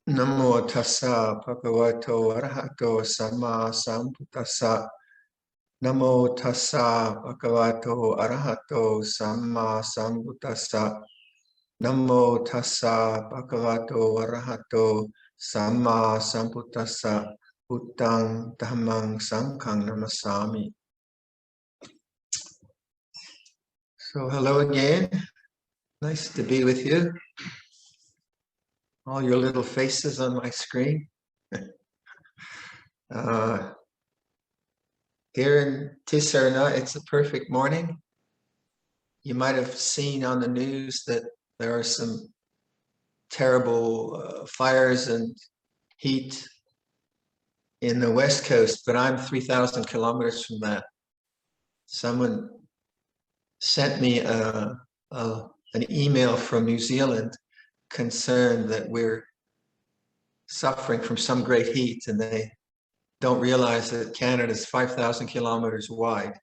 Namo tassa bhagavato arahato samma sambuddhassa. Namo tassa bhagavato arahato samma sambuddhassa. Namo tassa bhagavato arahato samma sambuddhassa. Buddhang dhammang sanghang namasami. So hello again. Nice to be with you. All your little faces on my screen. Here in Tisarna, it's a perfect morning. You might have seen on the news that there are some terrible fires and heat in the West Coast, but I'm 3,000 kilometers from that. Someone sent me an email from New Zealand concerned that we're suffering from some great heat, and they don't realize that Canada is 5,000 kilometers wide.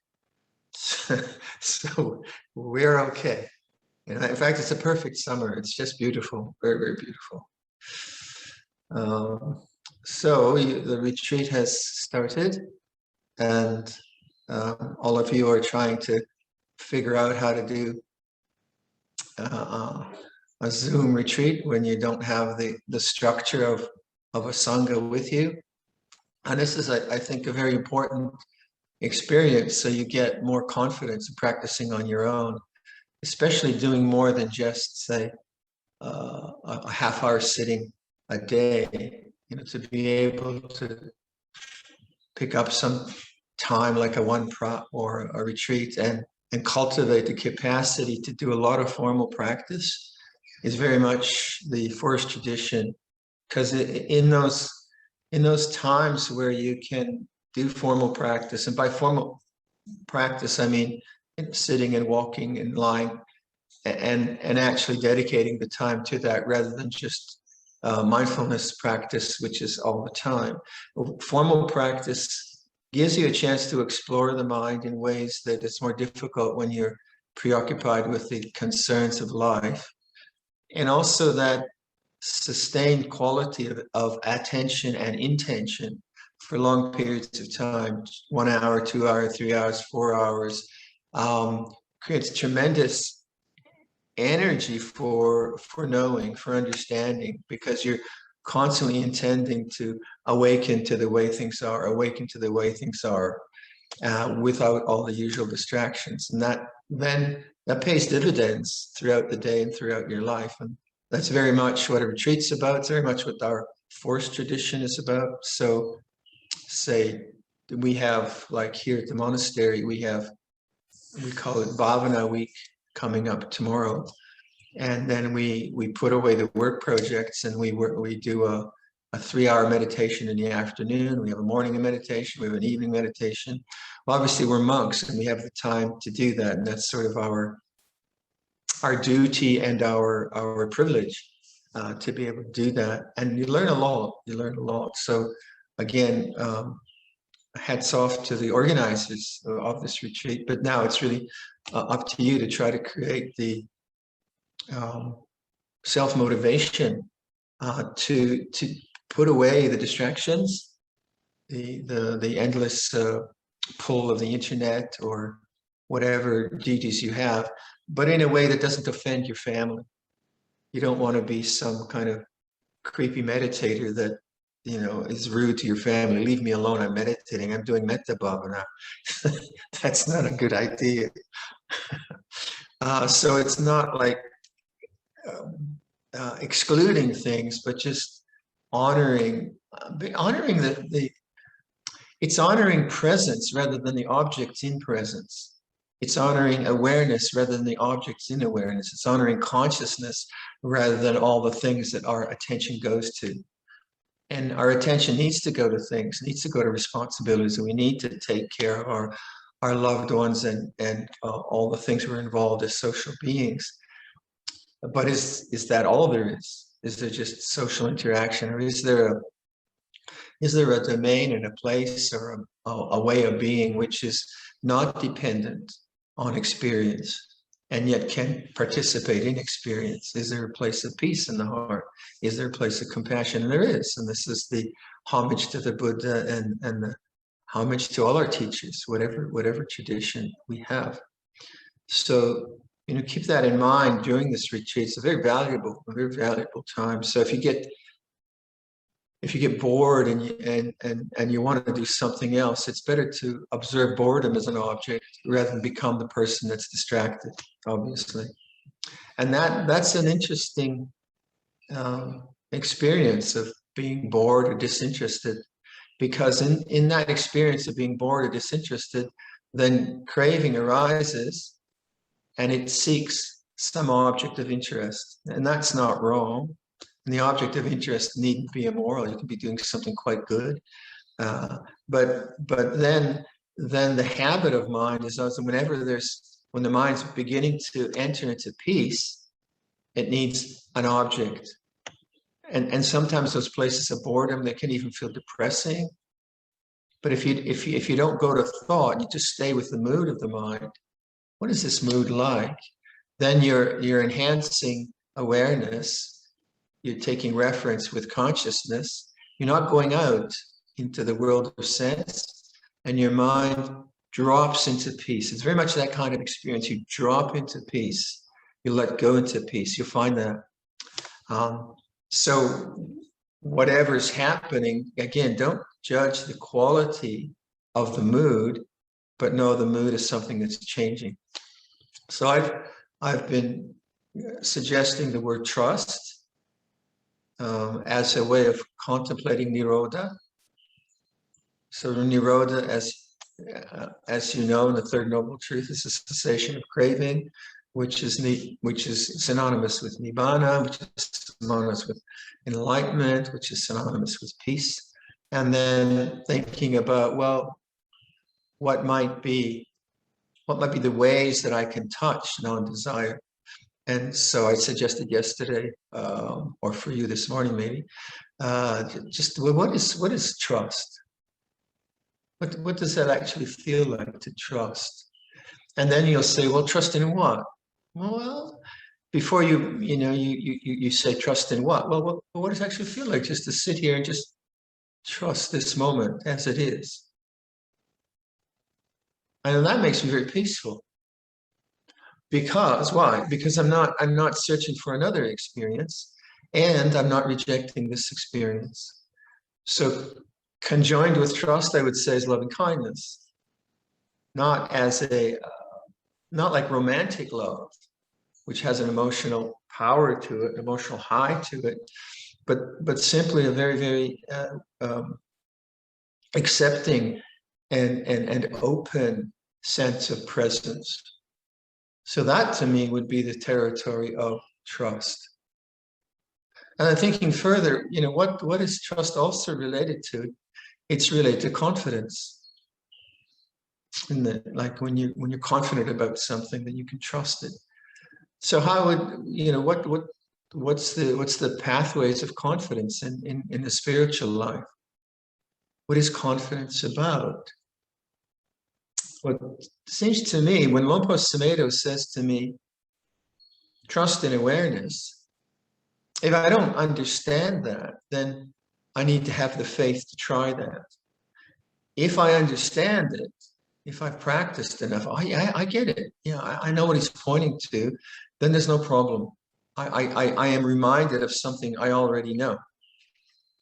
So we're okay. In fact, it's a perfect summer. It's just beautiful, very, very beautiful. The retreat has started, and all of you are trying to figure out how to do a Zoom retreat when you don't have the structure of a Sangha with you. And this is, I think, a very important experience, so you get more confidence in practicing on your own, especially doing more than just, say, a half-hour sitting a day. To be able to pick up some time like a one prop or a retreat and cultivate the capacity to do a lot of formal practice is very much the forest tradition, because in those times where you can do formal practice, and by formal practice I mean sitting and walking and lying and actually dedicating the time to that rather than just mindfulness practice, which is all the time. Formal practice gives you a chance to explore the mind in ways that it's more difficult when you're preoccupied with the concerns of life. And also that sustained quality of attention and intention for long periods of time, 1 hour, 2 hours, 3 hours, 4 hours, creates tremendous energy for knowing, for understanding, because you're constantly intending to awaken to the way things are, without all the usual distractions. And that pays dividends throughout the day and throughout your life. And that's very much what a retreat's about. It's very much what our forest tradition is about. So say we have, like here at the monastery, we call it Bhavana Week coming up tomorrow. And then we put away the work projects and we do a 3-hour meditation in the afternoon. We have a morning meditation, we have an evening meditation. Well, obviously we're monks and we have the time to do that. And that's sort of our duty and our privilege to be able to do that. And you learn a lot. So again, hats off to the organizers of this retreat, but now it's really up to you to try to create the self-motivation to put away the distractions, the endless pull of the internet or whatever duties you have, but in a way that doesn't offend your family. You don't want to be some kind of creepy meditator that is rude to your family. Leave me alone, I'm meditating, I'm doing metta bhavana. That's not a good idea. So it's not like excluding things, but just honoring it's honoring presence rather than the objects in presence. It's honoring awareness rather than the objects in awareness. It's honoring consciousness rather than all the things that our attention goes to. And our attention needs to go to things, needs to go to responsibilities, and we need to take care of our loved ones and all the things we're involved as social beings. But is that all there is? Is there just social interaction, or is there a domain and a place or a way of being which is not dependent on experience, and yet can participate in experience? Is there a place of peace in the heart? Is there a place of compassion? And there is. And this is the homage to the Buddha and the homage to all our teachers, whatever tradition we have. So, keep that in mind during this retreat. It's a very valuable time. So if you get bored and you want to do something else, it's better to observe boredom as an object rather than become the person that's distracted, obviously. And that's an interesting experience of being bored or disinterested, because in that experience of being bored or disinterested, then craving arises and it seeks some object of interest. And that's not wrong. And the object of interest needn't be immoral. You can be doing something quite good. But then the habit of mind is also when the mind's beginning to enter into peace, it needs an object. And sometimes those places of boredom, they can even feel depressing. But if you don't go to thought, you just stay with the mood of the mind. What is this mood like? Then you're enhancing awareness. You're taking reference with consciousness. You're not going out into the world of sense, and your mind drops into peace. It's very much that kind of experience. You drop into peace. You let go into peace. You'll find that. So whatever's happening, again, don't judge the quality of the mood, but know the mood is something that's changing. So I've been suggesting the word trust as a way of contemplating Nirodha. So Nirodha, as you know, in the Third Noble Truth, is a cessation of craving, which is synonymous with Nibbana, which is synonymous with enlightenment, which is synonymous with peace. And then thinking about, well, what might be the ways that I can touch non-desire. And so I suggested yesterday, or for you this morning maybe, what is trust? What does that actually feel like to trust? And then you'll say, well, trust in what? Well, before you say trust in what? Well, what does it actually feel like just to sit here and just trust this moment as it is? And that makes me very peaceful. Because why? Because I'm not searching for another experience, and I'm not rejecting this experience. So conjoined with trust, I would say, is loving kindness. Not like romantic love, which has an emotional power to it, emotional high to it, but simply a very, very accepting and open sense of presence. So that to me would be the territory of trust. And I'm thinking further, what is trust also related to? It's related to confidence. Like when you're confident about something, then you can trust it. So how would what's the pathways of confidence in the spiritual life? What is confidence about? What seems to me, when Luangpor Viradhammo says to me, trust in awareness, if I don't understand that, then I need to have the faith to try that. If I understand it, if I've practiced enough, I get it. I know what he's pointing to, then there's no problem. I am reminded of something I already know.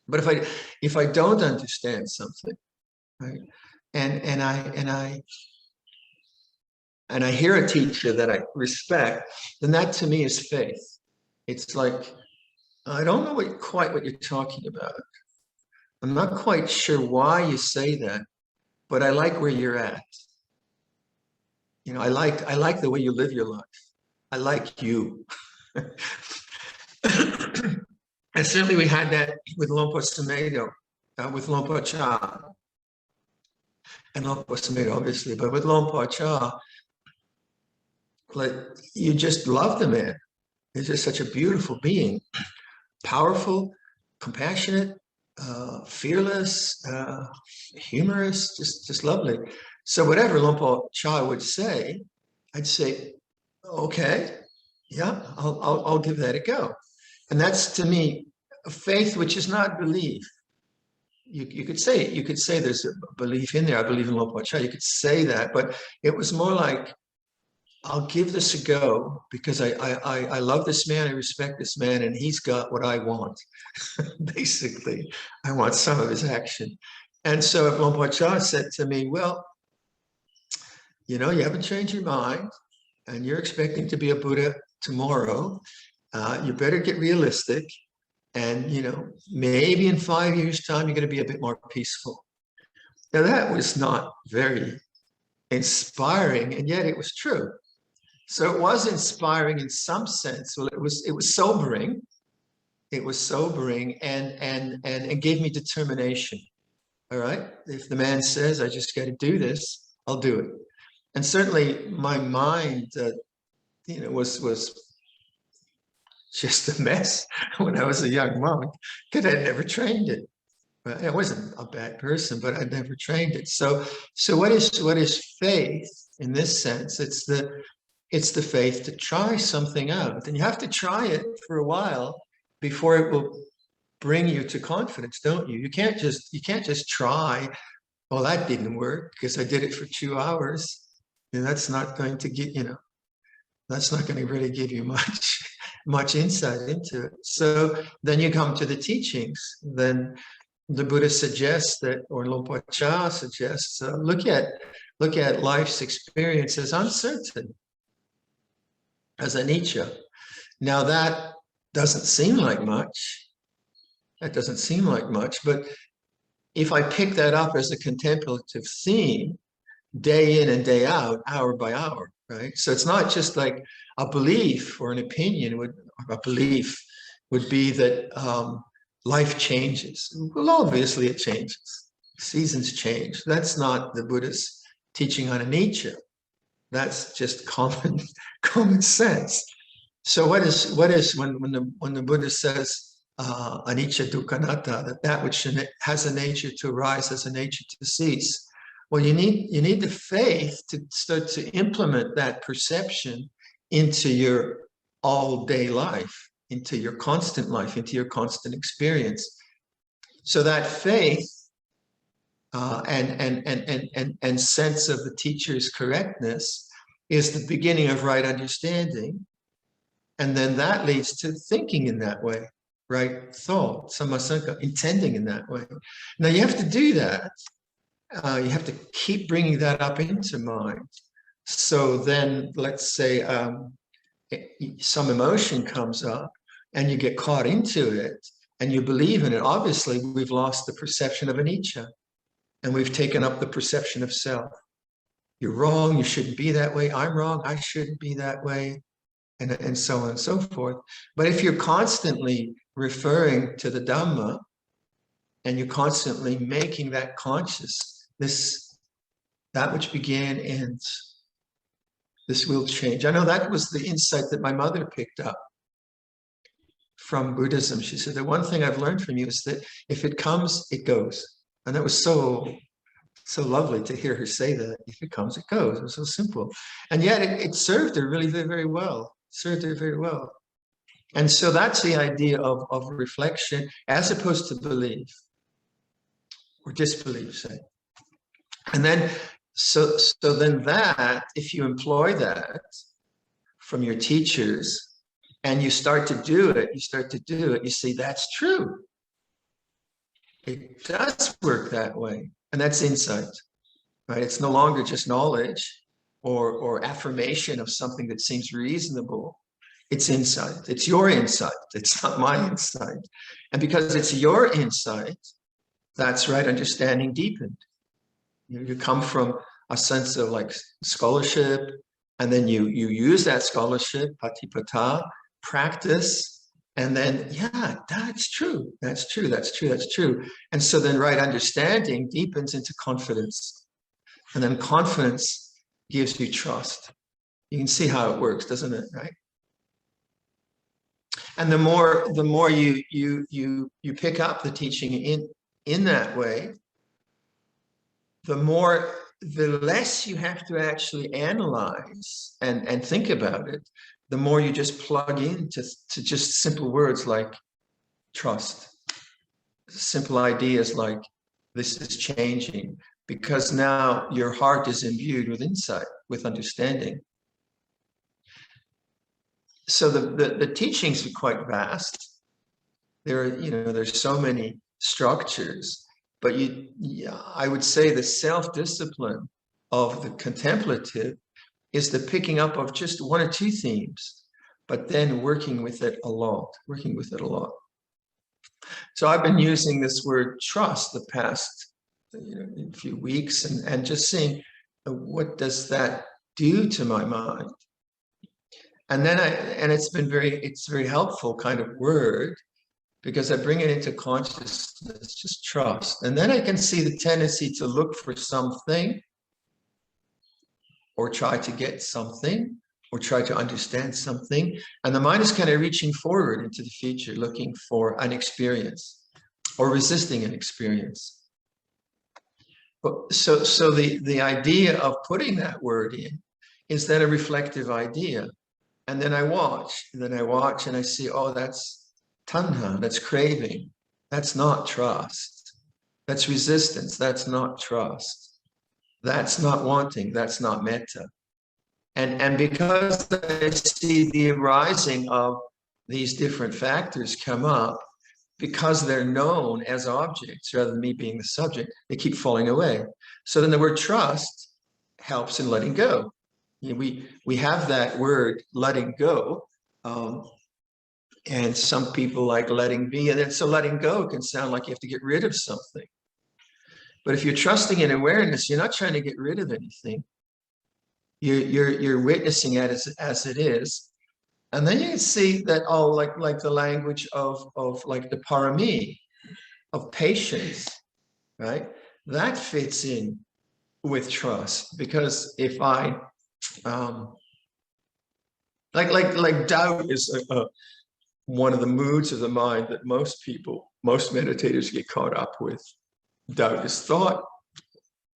But if I don't understand something, right, and I hear a teacher that I respect, then that to me is faith. It's like, I don't know quite what you're talking about. I'm not quite sure why you say that, but I like where you're at. I like the way you live your life. I like you. And certainly we had that with Luangpor Viradhammo, with Luangpor Cha, and Luangpor Viradhammo obviously, but with Luangpor Cha, like, you just love the man. He's just such a beautiful being, powerful, compassionate, fearless, humorous, just lovely. So whatever Luangpor Cha would say, I'd say, okay, yeah, I'll give that a go. And that's to me a faith which is not belief. You could say there's a belief in there. I believe in Luangpor Chah. You could say that, but it was more like, I'll give this a go because I love this man, I respect this man, and he's got what I want. Basically, I want some of his action. And so if Luangpor Chah said to me, well, you know, you haven't changed your mind and you're expecting to be a Buddha tomorrow. You better get realistic. And, you know, maybe in 5 years' time, you're going to be a bit more peaceful. Now, that was not very inspiring, and yet it was true. So it was inspiring in some sense. Well, it was sobering. It was sobering and gave me determination. All right. If the man says, I just got to do this, I'll do it. And certainly my mind, you know, was just a mess when I was a young monk because I'd never trained it. I wasn't a bad person, but I'd never trained it. So what is faith in this sense? It's the faith to try something out, and you have to try it for a while before it will bring you to confidence, don't you? You can't just try. Well, that didn't work because I did it for 2 hours. And that's not going to get, you know, that's not going to really give you much insight into it. So then you come to the teachings. Then the Buddha suggests that, or Luangpor Chah suggests, look at life's experience as uncertain, as anicca. Now that doesn't seem like much. That doesn't seem like much, but if I pick that up as a contemplative theme, day in and day out, hour by hour, right? So it's not just like a belief or an opinion. A belief would be that life changes. Well, obviously it changes. Seasons change. That's not the Buddha's teaching on anicca. That's just common sense. So what is when the Buddha says anicca dukkha anatta, that which has a nature to arise has a nature to cease? Well, you need the faith to start to implement that perception into your all-day life, into your constant life, into your constant experience. So that faith and sense of the teacher's correctness is the beginning of right understanding. And then that leads to thinking in that way, right thought, sammasankha, intending in that way. Now you have to do that. You have to keep bringing that up into mind. So then, let's say some emotion comes up and you get caught into it and you believe in it. Obviously, we've lost the perception of anicca and we've taken up the perception of self. You're wrong, you shouldn't be that way. I'm wrong, I shouldn't be that way, and so on and so forth. But if you're constantly referring to the Dhamma and you're constantly making that conscious, that which began ends. This will change. I know that was the insight that my mother picked up from Buddhism. She said, the one thing I've learned from you is that if it comes, it goes. And that was so lovely to hear her say that. If it comes, it goes. It was so simple. And yet it served her really very, very well. Served her very well. And so that's the idea of reflection as opposed to belief or disbelief, say. And then, so then that, if you employ that from your teachers and you start to do it, you see that's true. It does work that way. And that's insight, right? It's no longer just knowledge or affirmation of something that seems reasonable. It's insight. It's your insight. It's not my insight. And because it's your insight, that's right understanding deepened. You come from a sense of like scholarship, and then you use that scholarship, patipata, practice, and then, yeah, that's true. That's true. That's true. That's true. And so then right understanding deepens into confidence. And then confidence gives you trust. You can see how it works, doesn't it? Right? And the more you pick up the teaching in that way, the more the less you have to actually analyze and think about it, the more you just plug into just simple words like trust, simple ideas like this is changing, because now your heart is imbued with insight, with understanding. So the teachings are quite vast. There's so many structures, but I would say the self-discipline of the contemplative is the picking up of just one or two themes, but then working with it a lot. So I've been using this word trust the past few weeks, and just seeing what does that do to my mind. And then it's very helpful kind of word, because I bring it into consciousness, just trust. And then I can see the tendency to look for something, or try to get something, or try to understand something. And the mind is kind of reaching forward into the future, looking for an experience or resisting an experience. But so the idea of putting that word in is then a reflective idea. And then I watch, and I see, oh, that's tanha, that's craving. That's not trust. That's resistance. That's not trust. That's not wanting. That's not metta. And because I see the arising of these different factors come up, because they're known as objects rather than me being the subject, they keep falling away. So then the word trust helps in letting go. We have that word letting go, and some people like letting be, and then so letting go can sound like you have to get rid of something. But if you're trusting in awareness, you're not trying to get rid of anything. You're witnessing it as it is, and then you can see that like the language of like the parami of patience, right? That fits in with trust, because if I like doubt is one of the moods of the mind that most meditators get caught up with. Doubt is thought,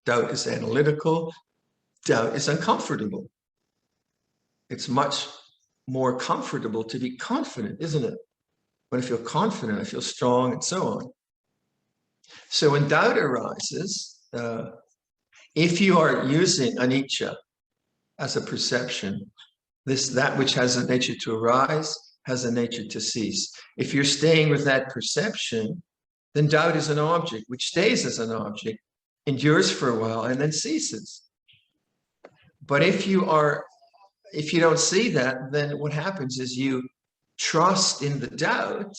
doubt is analytical, doubt is uncomfortable. It's much more comfortable to be confident, isn't it? When I feel confident, I feel strong, and so on. So when doubt arises, if you are using anicca as a perception, that which has a nature to arise has a nature to cease. If you're staying with that perception, then doubt is an object which stays as an object, endures for a while, and then ceases. But if you don't see that, then what happens is you trust in the doubt,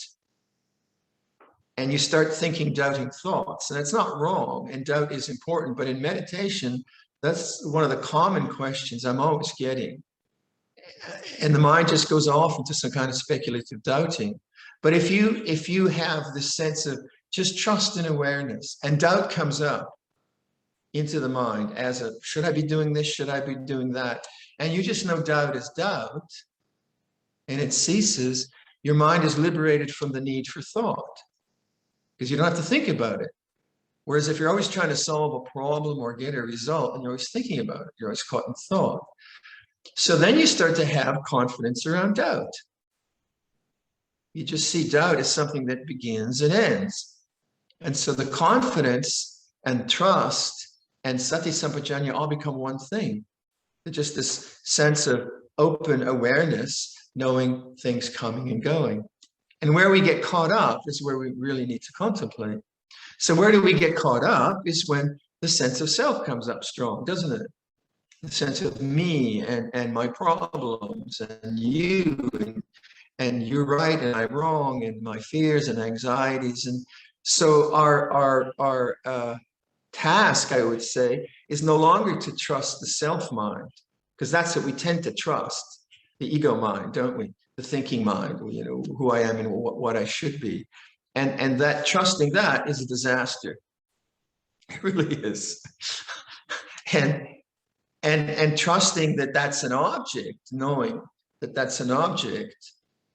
and you start thinking doubting thoughts. And that's not wrong, and doubt is important, but in meditation, that's one of the common questions I'm always getting. And the mind just goes off into some kind of speculative doubting. But if you have this sense of just trust and awareness, and doubt comes up into the mind as a, should I be doing this? Should I be doing that? And you just know doubt is doubt, and it ceases, your mind is liberated from the need for thought, because you don't have to think about it. Whereas if you're always trying to solve a problem or get a result, and you're always thinking about it, you're always caught in thought. So then you start to have confidence around doubt. You just see doubt as something that begins and ends. And so the confidence and trust and sati sampajanya all become one thing. It's just this sense of open awareness, knowing things coming and going. And where we get caught up is where we really need to contemplate. So where do we get caught up is when the sense of self comes up strong, doesn't it? The sense of me and my problems, and you, and you're right and I'm wrong, and my fears and anxieties. And so our task, I would say, is no longer to trust the self mind, because that's what we tend to trust, the ego mind, don't we? The thinking mind, who I am and what I should be. And that trusting that is a disaster. It really is. And trusting that that's an object, knowing that that's an object,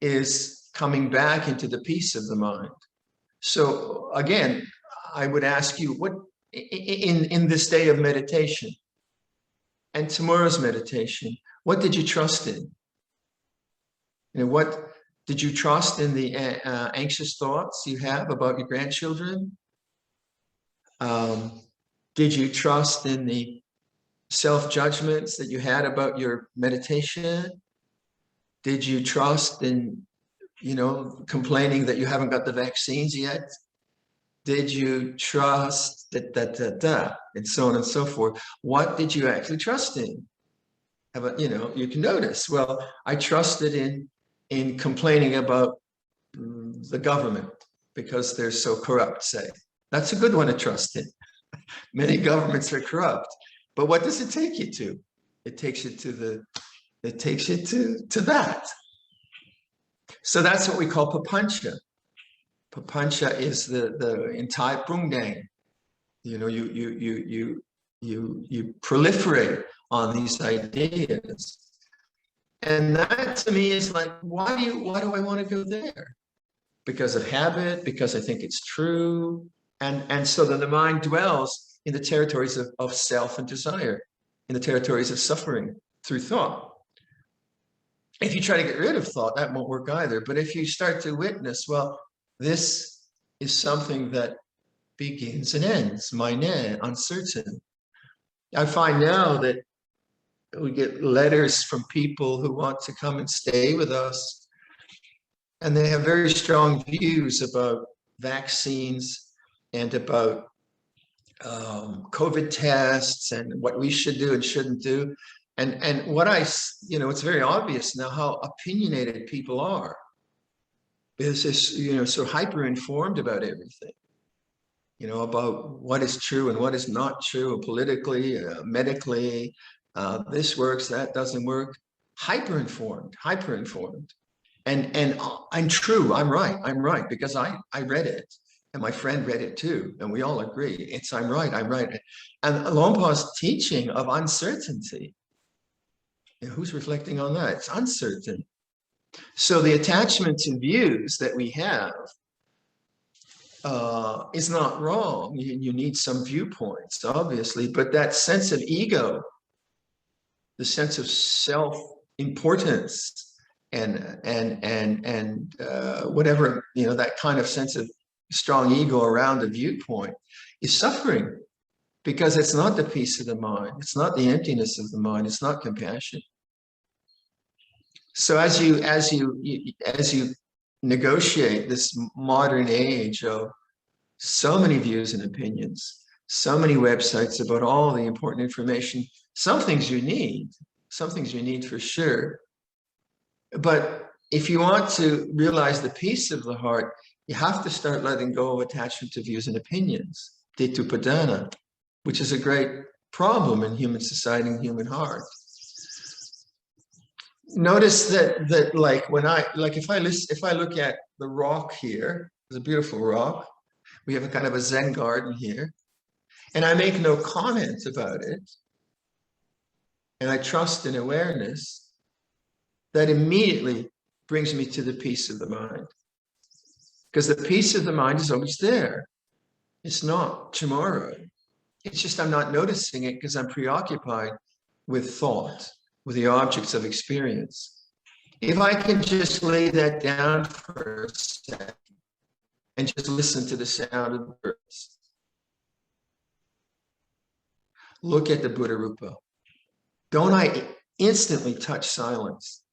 is coming back into the peace of the mind. So again, I would ask you, what in this day of meditation, And tomorrow's meditation, what did you trust in? What did you trust in the anxious thoughts you have about your grandchildren? Did you trust in the self-judgments that you had about your meditation? Did you trust in, complaining that you haven't got the vaccines yet? Did you trust that, and so on and so forth? What did you actually trust in? You can notice, well, I trusted in complaining about the government because they're so corrupt, say. That's a good one to trust in. Many governments are corrupt. But what does it take you to? It takes you to that. So that's what we call papancha. Papancha is the entire pungdang. You proliferate on these ideas. And that to me is like, why do I want to go there? Because of habit, because I think it's true. And so then the mind dwells in the territories of self and desire, in the territories of suffering through thought. If you try to get rid of thought, that won't work either. But if you start to witness, well, this is something that begins and ends, meine, uncertain. I find now that we get letters from people who want to come and stay with us, and they have very strong views about vaccines and about COVID tests and what we should do and shouldn't do. And what it's very obvious now how opinionated people are. Is this, so hyper informed about everything, about what is true and what is not true politically, medically, this works, that doesn't work. Hyper informed. And I'm true, I'm right, because I read it. And my friend read it too, and we all agree. I'm right. And Luangpor's teaching of uncertainty, who's reflecting on that? It's uncertain. So the attachment to views that we have is not wrong. You need some viewpoints, obviously, but that sense of ego, the sense of self-importance, and whatever, that kind of sense of strong ego around a viewpoint is suffering, because it's not the peace of the mind, it's not the emptiness of the mind, it's not compassion. So as you negotiate this modern age of so many views and opinions, so many websites about all the important information, some things you need for sure. But if you want to realize the peace of the heart, you have to start letting go of attachment to views and opinions, Detupadana, which is a great problem in human society and human heart. Notice that like if I look at the rock here, it's a beautiful rock. We have a kind of a Zen garden here, and I make no comment about it, and I trust in awareness, that immediately brings me to the peace of the mind. Because the peace of the mind is always there. It's not tomorrow. It's just I'm not noticing it because I'm preoccupied with thought, with the objects of experience. If I can just lay that down for a second and just listen to the sound of the birds, look at the Buddha Rupa. Don't I instantly touch silence?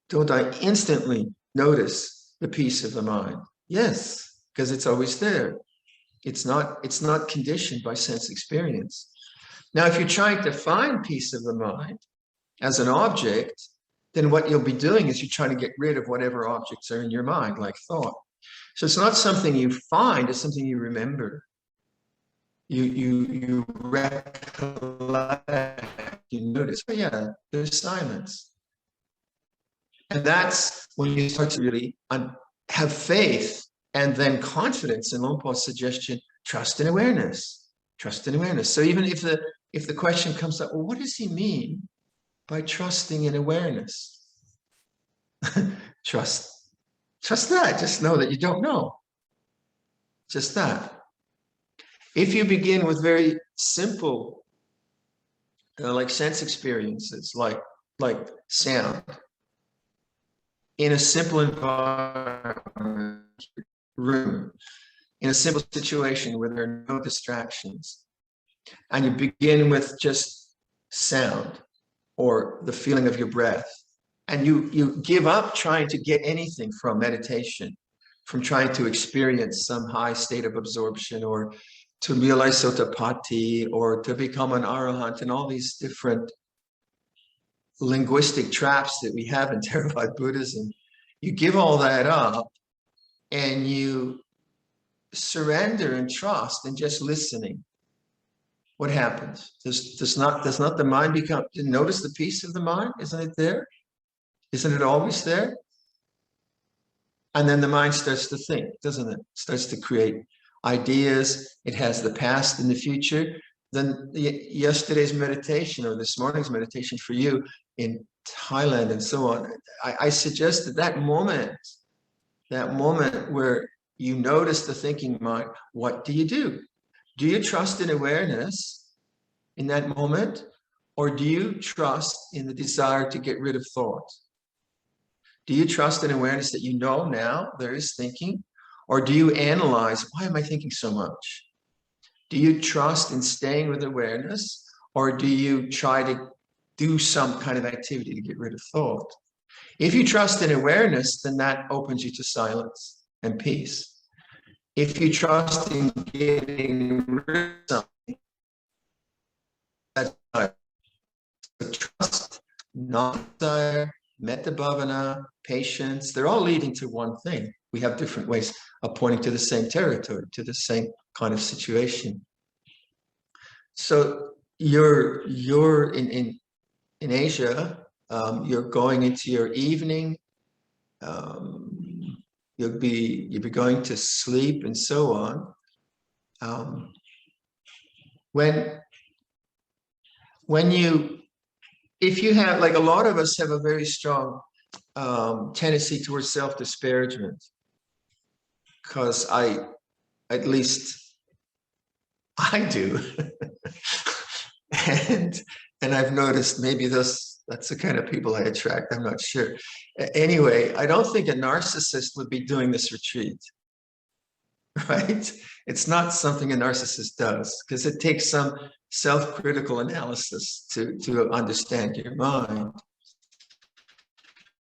Don't I instantly notice the peace of the mind? Yes, because it's always there. It's not conditioned by sense experience. Now, if you're trying to find peace of the mind as an object, then what you'll be doing is you're trying to get rid of whatever objects are in your mind, like thought. So it's not something you find, it's something you remember. You recollect, you notice, oh yeah, there's silence. And that's when you start to really have faith and then confidence in Luangpor's suggestion, trust and awareness. Trust and awareness. So even if the question comes up, well, what does he mean by trusting in awareness? Trust that. Just know that you don't know. Just that. If you begin with very simple like sense experiences, like sound, in a simple environment, room, in a simple situation where there are no distractions, and you begin with just sound or the feeling of your breath, and you give up trying to get anything from meditation, from trying to experience some high state of absorption, or to realize sotapatti, or to become an arahant, and all these different linguistic traps that we have in Theravada Buddhism. You give all that up and you surrender and trust and just listening. What happens? Does not the mind become, notice the peace of the mind? Isn't it there? Isn't it always there? And then the mind starts to think, doesn't it? Starts to create ideas. It has the past and the future. Then yesterday's meditation or this morning's meditation for you in Thailand and so on, I suggest that moment where you notice the thinking mind, what do you do? Do you trust in awareness in that moment? Or do you trust in the desire to get rid of thought? Do you trust in awareness that you know now there is thinking? Or do you analyze, why am I thinking so much? Do you trust in staying with awareness? Or do you try to do some kind of activity to get rid of thought? If you trust in awareness, then that opens you to silence and peace. If you trust in getting rid of something, that's trust, non-desire, metta bhavana, patience, they're all leading to one thing. We have different ways of pointing to the same territory, to the same kind of situation. So you're in Asia, you're going into your evening, you'll be going to sleep and so on. If you have, like a lot of us have a very strong tendency towards self-disparagement, because at least I do. and I've noticed maybe that's the kind of people I attract, I'm not sure. Anyway, I don't think a narcissist would be doing this retreat, right? It's not something a narcissist does, because it takes some self-critical analysis to understand your mind.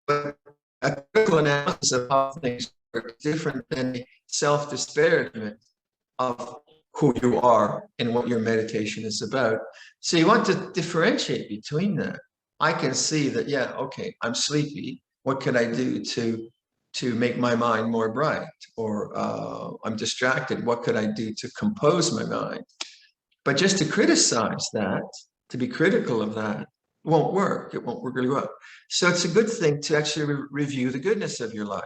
But a critical analysis of how things work is different than a self-disparagement of who you are and what your meditation is about. So you want to differentiate between that. I can see that, yeah, okay, I'm sleepy. What can I do to make my mind more bright? Or I'm distracted. What could I do to compose my mind? But just to criticize that, to be critical of that, won't work. It won't work really well. So it's a good thing to actually review the goodness of your life.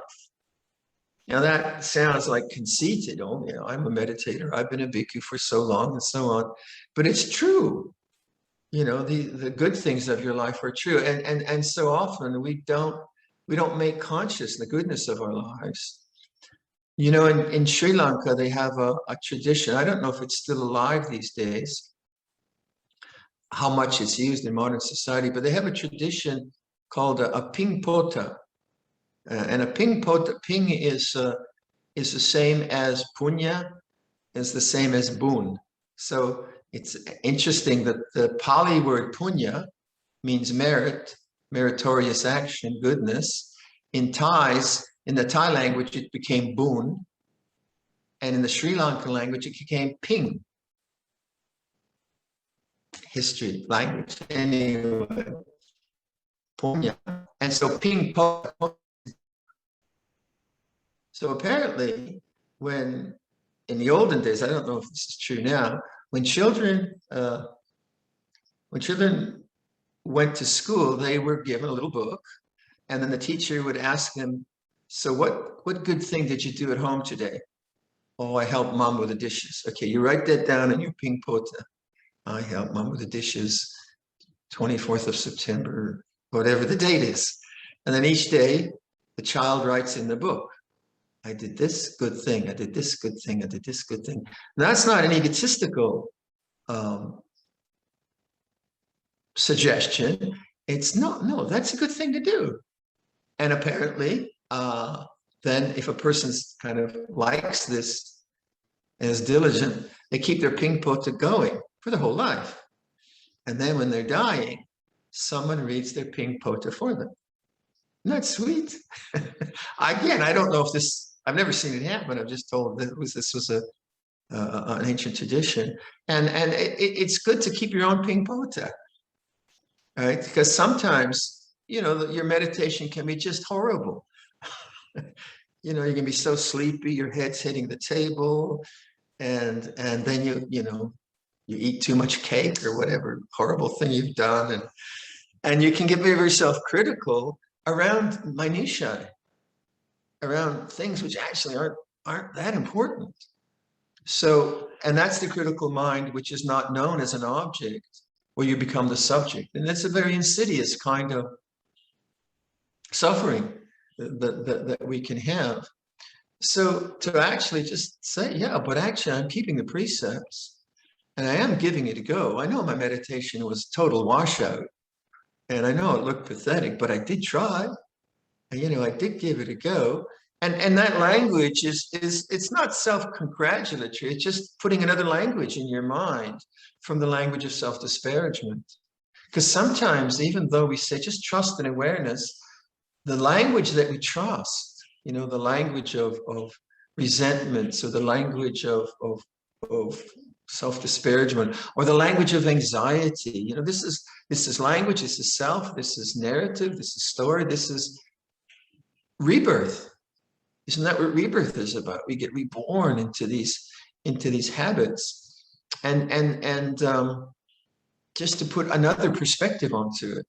Now that sounds like conceited. Oh, I'm a meditator. I've been a bhikkhu for so long and so on. But it's true. The good things of your life are true. And so often we don't make conscious the goodness of our lives. In Sri Lanka, they have a tradition. I don't know if it's still alive these days, how much it's used in modern society, but they have a tradition called a ping pota. And a ping pota, ping is the same as punya, is the same as boon. So it's interesting that the Pali word punya means merit, meritorious action, goodness. In the Thai language, it became boon. And in the Sri Lankan language, it became ping. History, language, anyway. Punya. And so ping pota. So apparently, in the olden days, I don't know if this is true now, when children went to school, they were given a little book, and then the teacher would ask them, so what good thing did you do at home today? Oh, I helped mom with the dishes. Okay, you write that down in your ping pota. I helped mom with the dishes, 24th of September, whatever the date is. And then each day, the child writes in the book, I did this good thing, I did this good thing, I did this good thing. Now, that's not an egotistical suggestion. It's no, that's a good thing to do. And apparently, then if a person's kind of likes this and is diligent, they keep their ping pota going for their whole life. And then when they're dying, someone reads their ping pota for them. Isn't that sweet? Again, I don't know if this, I've never seen it happen. I'm just told that this was an ancient tradition. And it's good to keep your own ping pota, right? Because sometimes, your meditation can be just horrible. You can be so sleepy, your head's hitting the table, and then you eat too much cake or whatever horrible thing you've done, and you can get very, very self-critical around minutiae, around things which actually aren't that important. So, and that's the critical mind, which is not known as an object, where you become the subject. And that's a very insidious kind of suffering that we can have. So to actually just say, yeah, but actually I'm keeping the precepts and I am giving it a go. I know my meditation was total washout and I know it looked pathetic, but I did try. And, I did give it a go. And that language it's not self-congratulatory. It's just putting another language in your mind from the language of self-disparagement. Because sometimes, even though we say just trust and awareness, the language that we trust, the language of resentment, so the language of self-disparagement, or the language of anxiety, this is language, this is self, this is narrative, this is story, this is rebirth. Isn't that what rebirth is about? We get reborn into these habits, and just to put another perspective onto it,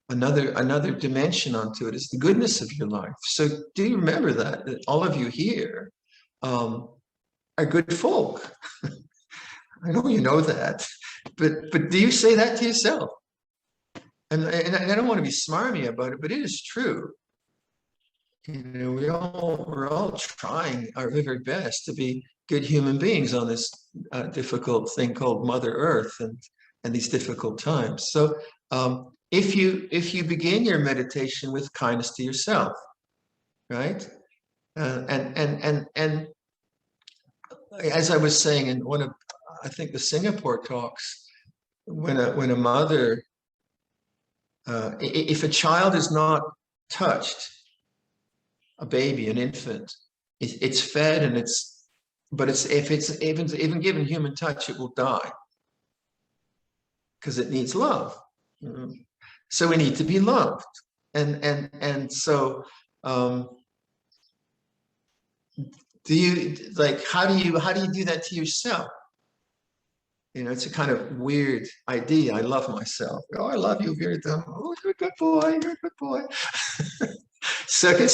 another dimension onto it, is the goodness of your life. So do you remember that all of you here are good folk? I know you know that, but do you say that to yourself? And I don't want to be smarmy about it, but it is true. We're all trying our very best to be good human beings on this difficult thing called Mother Earth and these difficult times. So if you begin your meditation with kindness to yourself, right? And as I was saying in one of, I think, the Singapore talks, when a mother, if a child is not touched, a baby, an infant, it's fed and if it's even given human touch, it will die because it needs love. So we need to be loved, and so do you how do you do that to yourself? It's a kind of weird idea. I love myself. Oh, I love you, Viradhammo. Oh, you're a good boy. You're a good boy. So it can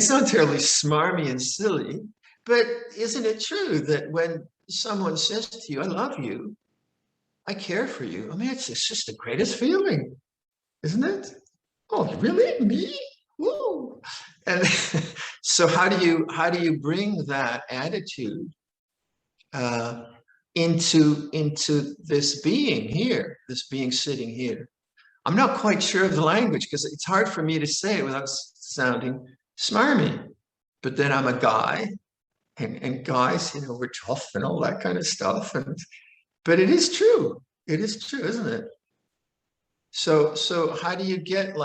sound terribly smarmy and silly, but isn't it true that when someone says to you, I love you, I care for you, I mean, it's just the greatest feeling, isn't it? Oh, really? Me? Whoa. And so how do you bring that attitude into this being here, this being sitting here? I'm not quite sure of the language because it's hard for me to say it without sounding smarmy. But then I'm a guy, and guys, we're tough and all that kind of stuff. But it is true. It is true, isn't it? So how do you get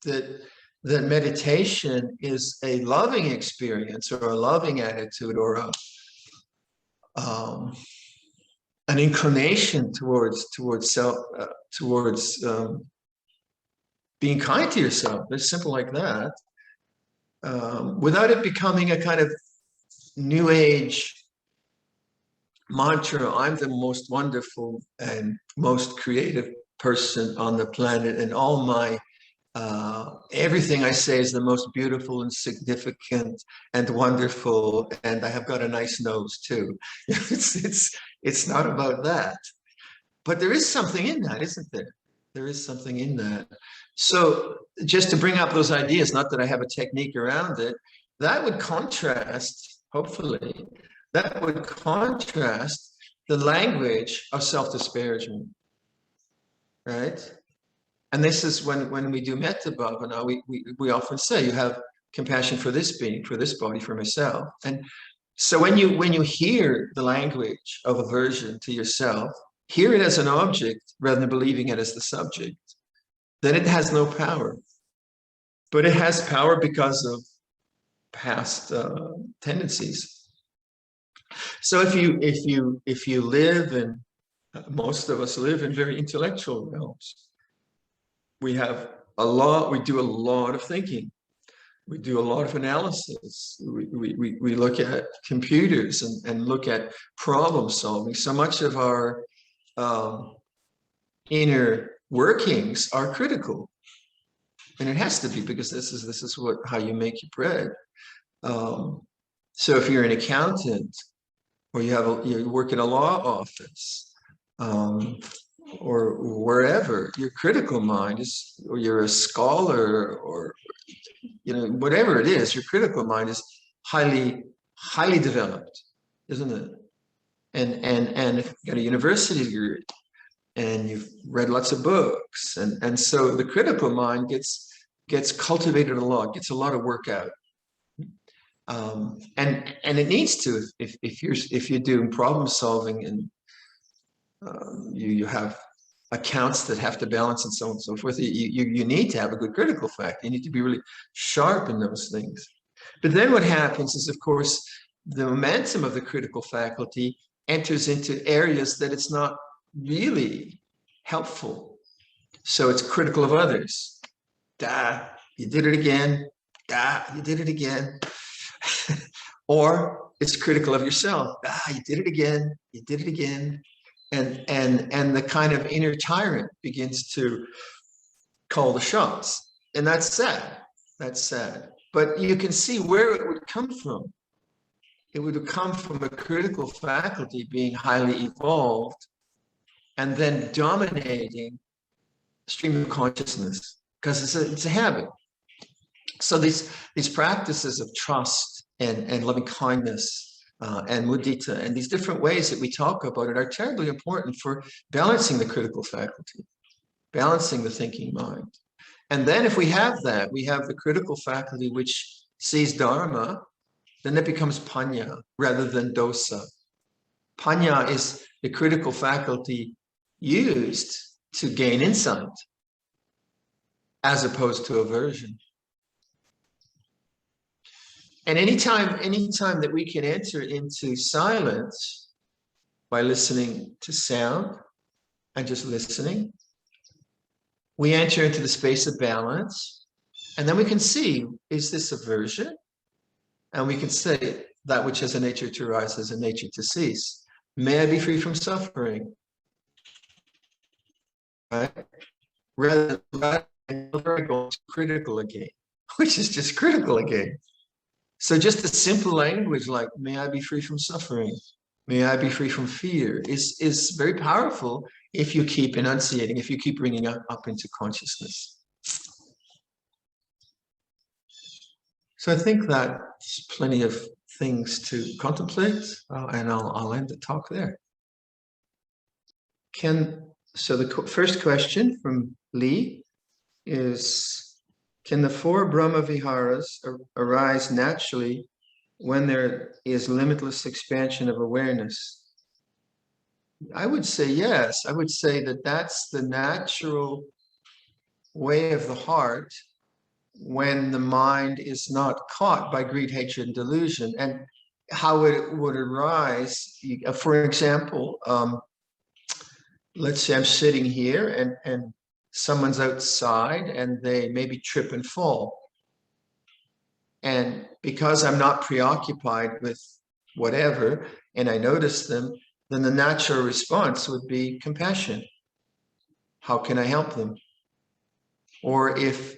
that meditation is a loving experience or a loving attitude or an inclination towards self, towards being kind to yourself? It's simple like that, without it becoming a kind of new age mantra. I'm the most wonderful and most creative person on the planet, and all my everything I say is the most beautiful and significant and wonderful, and I have got a nice nose too. It's not about that, but there is something in that, isn't there? There is something in that. So just to bring up those ideas, not that I have a technique around it, that would contrast, hopefully, that would contrast the language of self-disparagement. right? And this is when we do metta bhavana, we often say, you have compassion for this being, for this body, for myself. And so when you hear the language of aversion to yourself, hear it as an object rather than believing it as the subject, then it has no power. But it has power because of past tendencies. So if you live in, most of us live in very intellectual realms. We do a lot of thinking. We do a lot of analysis. We look at computers and look at problem solving. So much of our inner workings are critical. And it has to be, because this is how you make your bread. So if you're an accountant, or you work in a law office, or wherever, your critical mind is, or you're a scholar, or whatever it is, your critical mind is highly developed, isn't it? And if you've got a university degree and you've read lots of books, and so the critical mind gets cultivated a lot, gets a lot of work out. And it needs to, if you're doing problem solving, and you have accounts that have to balance and so on and so forth, you need to have a good critical factor. You need to be really sharp in those things. But then what happens is, of course, the momentum of the critical faculty enters into areas that it's not really helpful. So it's critical of others. You did it again. You did it again. Or it's critical of yourself. You did it again. You did it again. And the kind of inner tyrant begins to call the shots. And that's sad. That's sad. But you can see where it would come from. It would come from a critical faculty being highly evolved and then dominating stream of consciousness, because it's a habit. So these practices of trust and loving kindness and mudita, and these different ways that we talk about it, are terribly important for balancing the critical faculty, balancing the thinking mind. And then if we have that, we have the critical faculty which sees dharma, then it becomes panya rather than dosa. Panya is the critical faculty used to gain insight, as opposed to aversion. And anytime that we can enter into silence by listening to sound and just listening, we enter into the space of balance, and then we can see, is this aversion? And we can say, that which has a nature to arise has a nature to cease. May I be free from suffering? Right? Rather than going critical again, which is just critical again. So just a simple language like, may I be free from suffering? May I be free from fear is very powerful if you keep enunciating, if you keep bringing up into consciousness. So I think that's plenty of things to contemplate, and I'll end the talk there. So the first question from Lee is, can the four Brahma Viharas arise naturally when there is limitless expansion of awareness? I would say yes. I would say that that's the natural way of the heart when the mind is not caught by greed, hatred, and delusion. And how it would arise, for example, let's say I'm sitting here and someone's outside and they maybe trip and fall. And because I'm not preoccupied with whatever, and I notice them, then the natural response would be compassion. How can I help them? Or if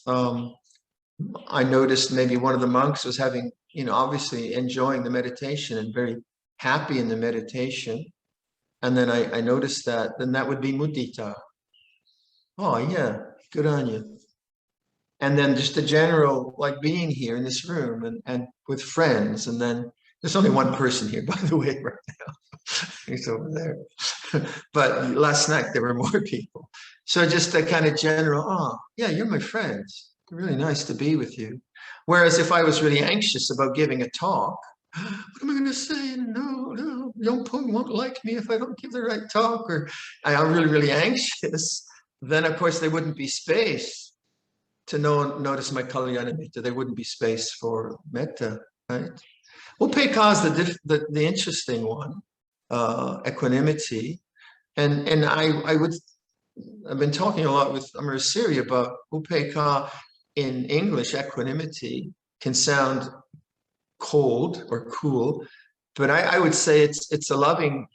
I noticed maybe one of the monks was having, obviously enjoying the meditation and very happy in the meditation, and then I noticed that, then that would be mudita. Oh yeah, good on you. And then just the general, like being here in this room and with friends, and then there's only one person here, by the way, right now. He's over there. But last night there were more people. So just a kind of general, oh, yeah, you're my friend. Really nice to be with you. Whereas if I was really anxious about giving a talk, what am I going to say? No, Luangpor won't like me if I don't give the right talk, or I'm really, really anxious. Then, of course, there wouldn't be space to notice my Kalyana Mitta. There wouldn't be space for metta, right? Upekkha is the interesting one, equanimity. And I've been talking a lot with Amar Siri about upekkha. In English, equanimity can sound cold or cool, but I would say it's a loving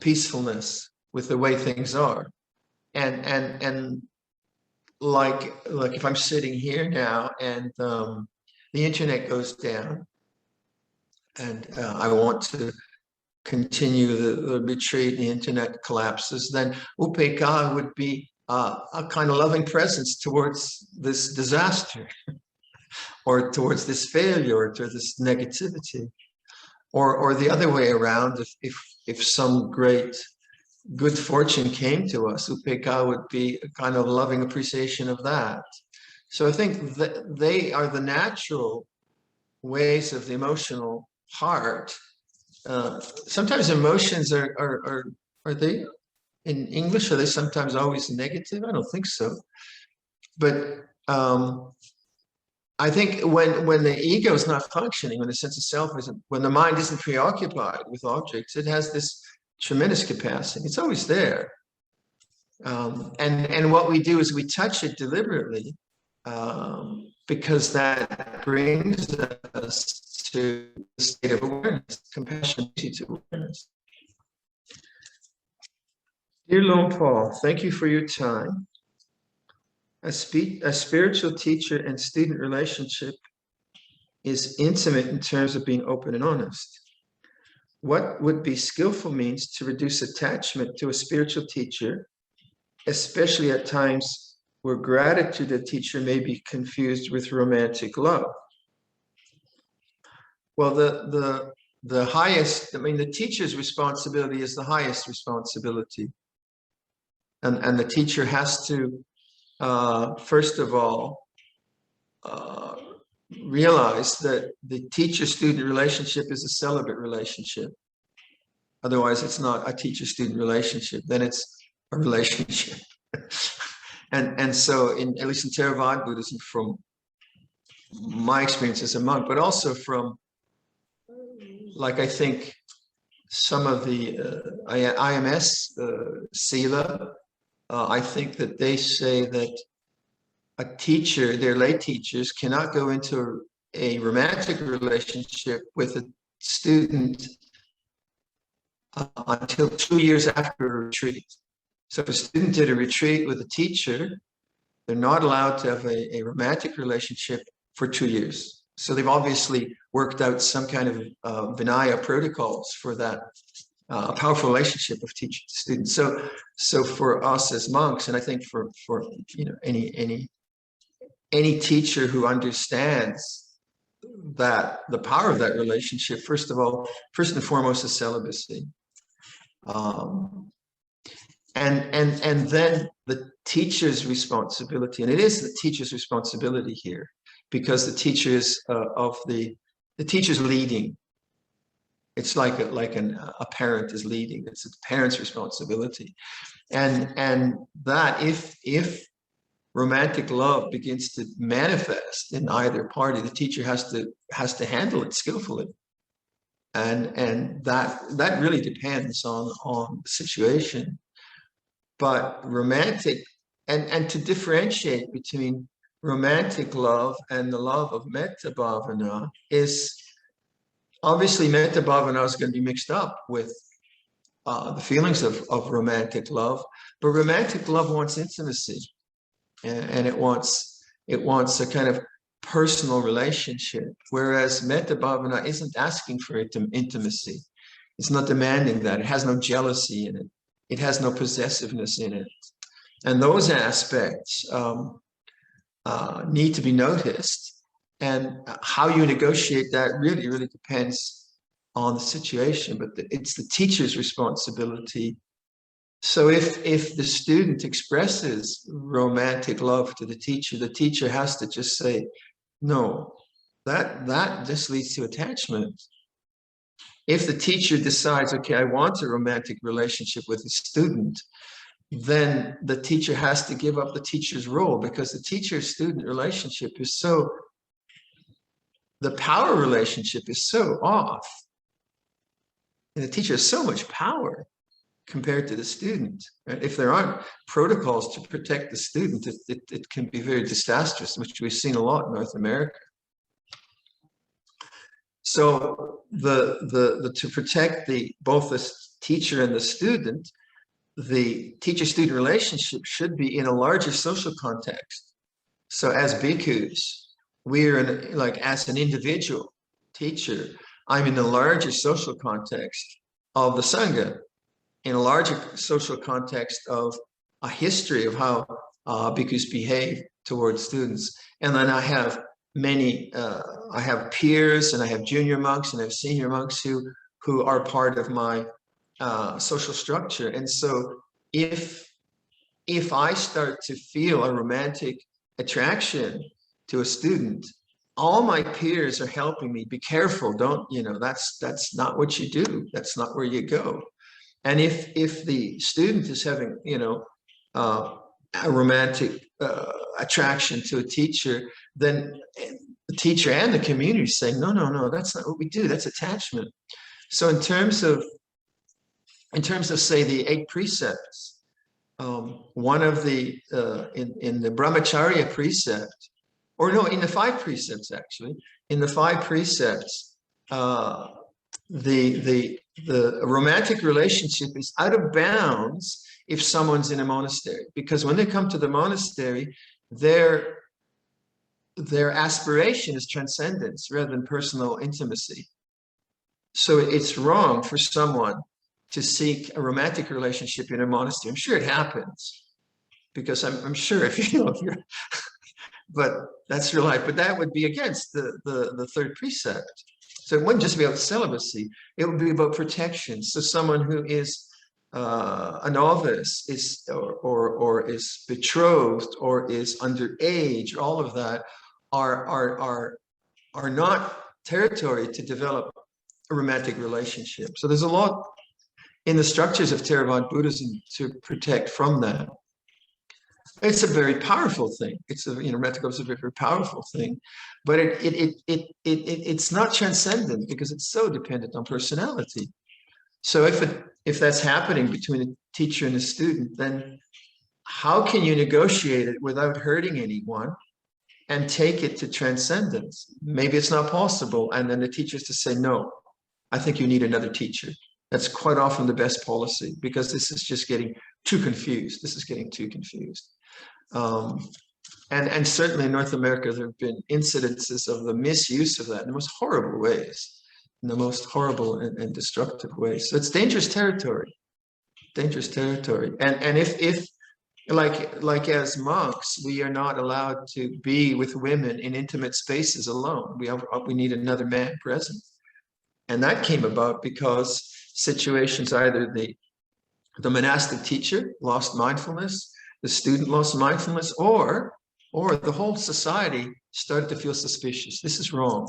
peacefulness with the way things are. And like if I'm sitting here now and the internet goes down and I want to continue the retreat, the internet collapses, then upekkha would be a kind of loving presence towards this disaster or towards this failure or to this negativity. Or the other way around, if some great good fortune came to us, upekkha would be a kind of loving appreciation of that. So I think that they are the natural ways of the emotional heart. Sometimes emotions are they in English? Are they sometimes always negative? I don't think so. But I think when the ego is not functioning, when the sense of self isn't, when the mind isn't preoccupied with objects, it has this tremendous capacity. It's always there. And what we do is we touch it deliberately because that brings us to the state of awareness, compassion to awareness. Dear Luangpor, thank you for your time. A spiritual teacher and student relationship is intimate in terms of being open and honest. What would be skillful means to reduce attachment to a spiritual teacher, especially at times where gratitude to the teacher may be confused with romantic love? Well, the highest, I mean, the teacher's responsibility is the highest responsibility. And the teacher has to, first of all, realize that the teacher-student relationship is a celibate relationship. Otherwise, it's not a teacher-student relationship. Then it's a relationship. and so, at least in Theravada Buddhism, from my experience as a monk, but also from, like I think, some of the IMS, Sila, I think that they say that a teacher, their lay teachers, cannot go into a romantic relationship with a student until 2 years after a retreat. So if a student did a retreat with a teacher, they're not allowed to have a romantic relationship for 2 years. So they've obviously worked out some kind of Vinaya protocols for that a powerful relationship of teacher to student. So for us as monks, and I think for any teacher who understands that the power of that relationship, first and foremost, is celibacy. And then the teacher's responsibility, and it is the teacher's responsibility here, because the teacher is the teacher's leading. It's like a parent is leading. It's a parent's responsibility, and that if romantic love begins to manifest in either party, the teacher has to handle it skillfully, and that really depends on the situation. But romantic, and to differentiate between romantic love and the love of metta bhavana is obviously metta bhavana is going to be mixed up with the feelings of romantic love, but romantic love wants intimacy, and it wants a kind of personal relationship, whereas metta bhavana isn't asking for intimacy. It's not demanding that. It has no jealousy in it. It has no possessiveness in it. And those aspects need to be noticed. And how you negotiate that really, really depends on the situation. But it's the teacher's responsibility So if the student expresses romantic love to the teacher has to just say, no, that just leads to attachment. If the teacher decides, okay, I want a romantic relationship with the student, then the teacher has to give up the teacher's role, because the teacher-student relationship is so, the power relationship is so off. And the teacher has so much power compared to the student. Right? If there aren't protocols to protect the student, it can be very disastrous, which we've seen a lot in North America. So to protect both the teacher and the student, the teacher-student relationship should be in a larger social context. So as bhikkhus, we're in, like, as an individual teacher, I'm in the larger social context of the Sangha, in a larger social context of a history of how bhikkhus behave towards students. And then I have I have peers, and I have junior monks, and I have senior monks who are part of my social structure. And so if I start to feel a romantic attraction to a student, all my peers are helping me. Be careful, don't, that's not what you do. That's not where you go. And if the student is having, a romantic attraction to a teacher, then the teacher and the community is saying, no, that's not what we do. That's attachment. So in terms of say the 8 precepts, one of the in the brahmacharya precept, or no, in the 5 precepts actually, in the 5 precepts, the romantic relationship is out of bounds if someone's in a monastery, because when they come to the monastery, their aspiration is transcendence rather than personal intimacy. So it's wrong for someone to seek a romantic relationship in a monastery. I'm sure it happens, because I'm sure if you're but that's real life. But that would be against the 3rd precept. So it wouldn't just be about celibacy, it would be about protection. So someone who is a novice is or is betrothed or is underage, all of that are not territory to develop a romantic relationship. So there's a lot in the structures of Theravada Buddhism to protect from that. It's a very powerful thing. It's romantic love is a very, very powerful thing, but it's not transcendent, because it's so dependent on personality. So if that's happening between a teacher and a student, then how can you negotiate it without hurting anyone and take it to transcendence? Maybe it's not possible, and then the teacher is to say, no, I think you need another teacher. That's quite often the best policy, because this is just getting too confused. This is getting too confused. And certainly in North America, there have been incidences of the misuse of that in the most horrible ways, in the most horrible and destructive ways. So it's dangerous territory, dangerous territory. And if like as monks, we are not allowed to be with women in intimate spaces alone. We need another man present. And that came about because situations, either the monastic teacher lost mindfulness, the student lost mindfulness, or the whole society started to feel suspicious. This is wrong.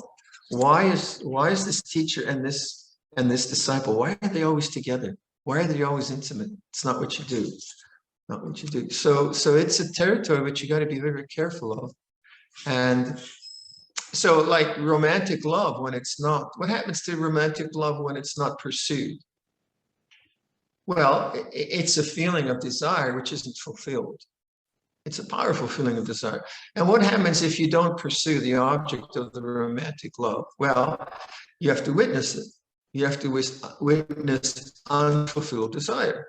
Why is this teacher and this disciple, why are they always together? Why are they always intimate? It's not what you do. Not what you do. So it's a territory which you got to be very, very careful of. And so, like romantic love, when it's not, what happens to romantic love when it's not pursued? Well, it's a feeling of desire which isn't fulfilled. It's a powerful feeling of desire. And what happens if you don't pursue the object of the romantic love? Well, you have to witness it. You have to witness unfulfilled desire.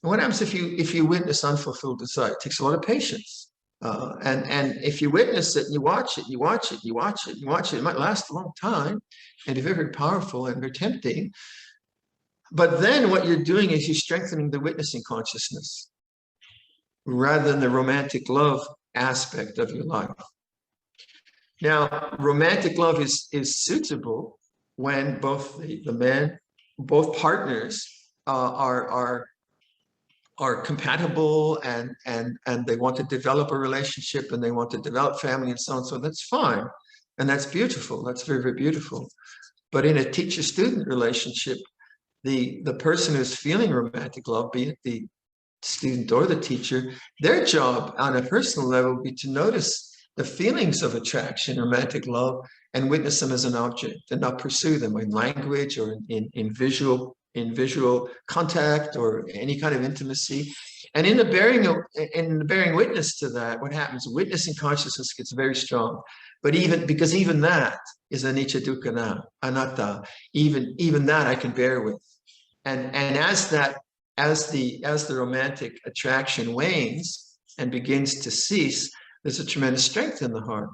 And what happens if you witness unfulfilled desire? It takes a lot of patience. And if you witness it and you watch it, it might last a long time and be very, very powerful and very tempting. But then what you're doing is you're strengthening the witnessing consciousness rather than the romantic love aspect of your life. Now, romantic love is suitable when both both partners are are compatible and they want to develop a relationship and they want to develop family and so on. So that's fine. And that's beautiful. That's very, very beautiful. But in a teacher-student relationship, the person who's feeling romantic love, be it the student or the teacher, their job on a personal level would be to notice the feelings of attraction, romantic love, and witness them as an object and not pursue them in language or in visual contact or any kind of intimacy. And in the bearing witness to that, what happens? Witnessing consciousness gets very strong. But even that is anicca dukkha anatta. Even that I can bear with. And as the romantic attraction wanes and begins to cease, there's a tremendous strength in the heart,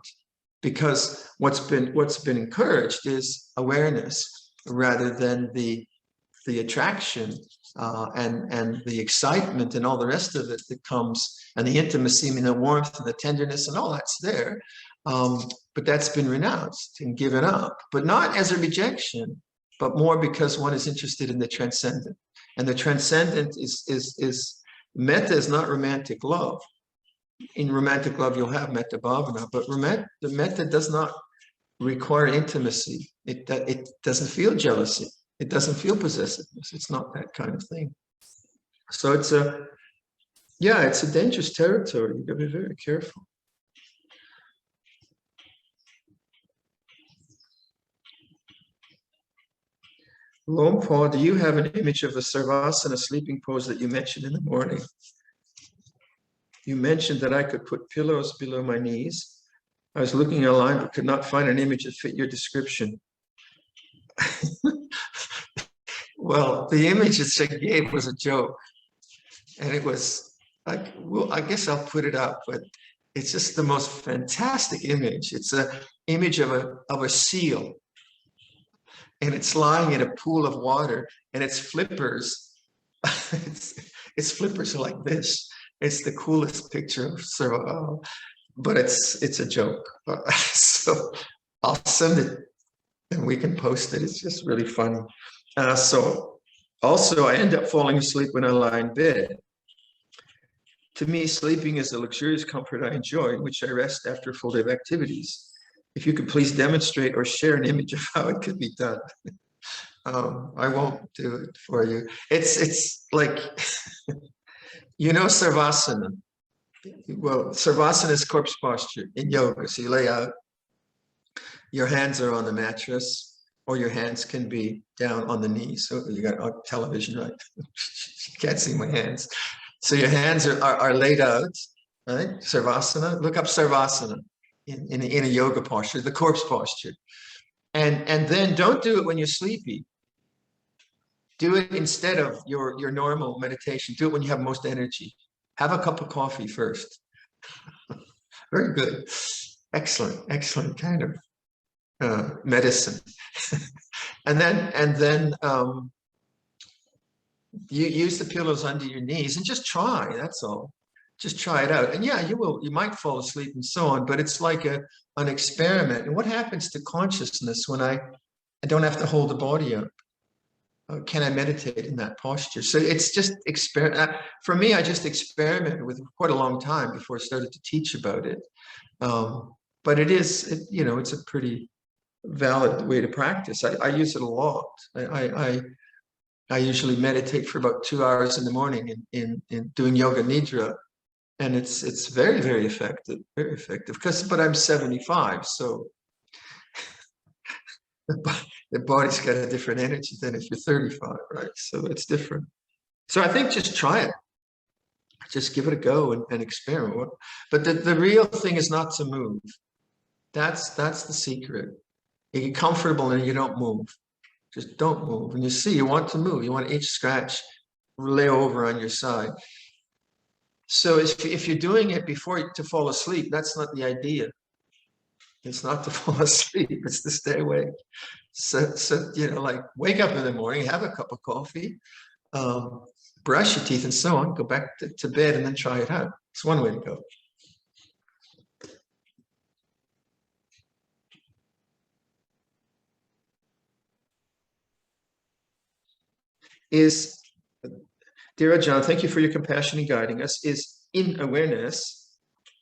because what's been encouraged is awareness rather than the attraction and the excitement and all the rest of it that comes, and the intimacy and the warmth and the tenderness and all that's there. But that's been renounced and given up, but not as a rejection, but more because one is interested in the transcendent. And the transcendent is metta is not romantic love. In romantic love, you'll have metta bhavana, but the metta does not require intimacy. It doesn't feel jealousy. It doesn't feel possessiveness. It's not that kind of thing. So it's a dangerous territory. You gotta be very careful. Luangpor, do you have an image of the Sarvasana sleeping pose that you mentioned in the morning? You mentioned that I could put pillows below my knees. I was looking online but could not find an image that fit your description. Well, the image that she gave was a joke. And it was like, well, I guess I'll put it up, but it's just the most fantastic image. It's an image of a seal. And it's lying in a pool of water, and its flippers, its flippers are like this. It's the coolest picture of Sarva, but it's a joke. So I'll send it and we can post it. It's just really funny. So also, I end up falling asleep when I lie in bed. To me, sleeping is a luxurious comfort I enjoy, in which I rest after a full day of activities. If you could please demonstrate or share an image of how it could be done. I won't do it for you. It's like, Sarvasana. Well, Sarvasana is corpse posture in yoga. So you lay out, your hands are on the mattress, or your hands can be down on the knees. So you got on television, right? You can't see my hands. So your hands are laid out, right? Sarvasana. Look up Sarvasana in a yoga posture, the corpse posture. And then don't do it when you're sleepy. Do it instead of your normal meditation. Do it when you have most energy. Have a cup of coffee first. Very good. Excellent kind of medicine. and then you use the pillows under your knees and just try. That's all. Just try it out. And yeah, you might fall asleep and so on, but it's like an experiment. And what happens to consciousness when I don't have to hold the body up? Can I meditate in that posture? So it's just experiment. For me, I just experimented with quite a long time before I started to teach about it. But it's a pretty valid way to practice. I use it a lot. I usually meditate for about 2 hours in the morning in doing yoga nidra, and it's very, very effective. Very effective. But I'm 75, so the body's got a different energy than if you're 35, right? So it's different. So I think just try it. Just give it a go and experiment. But the real thing is not to move. That's the secret. You get comfortable and you don't move. Just don't move. And you want to move. You want each scratch lay over on your side. So if you're doing it to fall asleep, that's not the idea. It's not to fall asleep. It's to stay awake. So like wake up in the morning, have a cup of coffee, brush your teeth and so on, go back to bed and then try it out. It's one way to go. Dear Ajahn, thank you for your compassion in guiding us. Is in awareness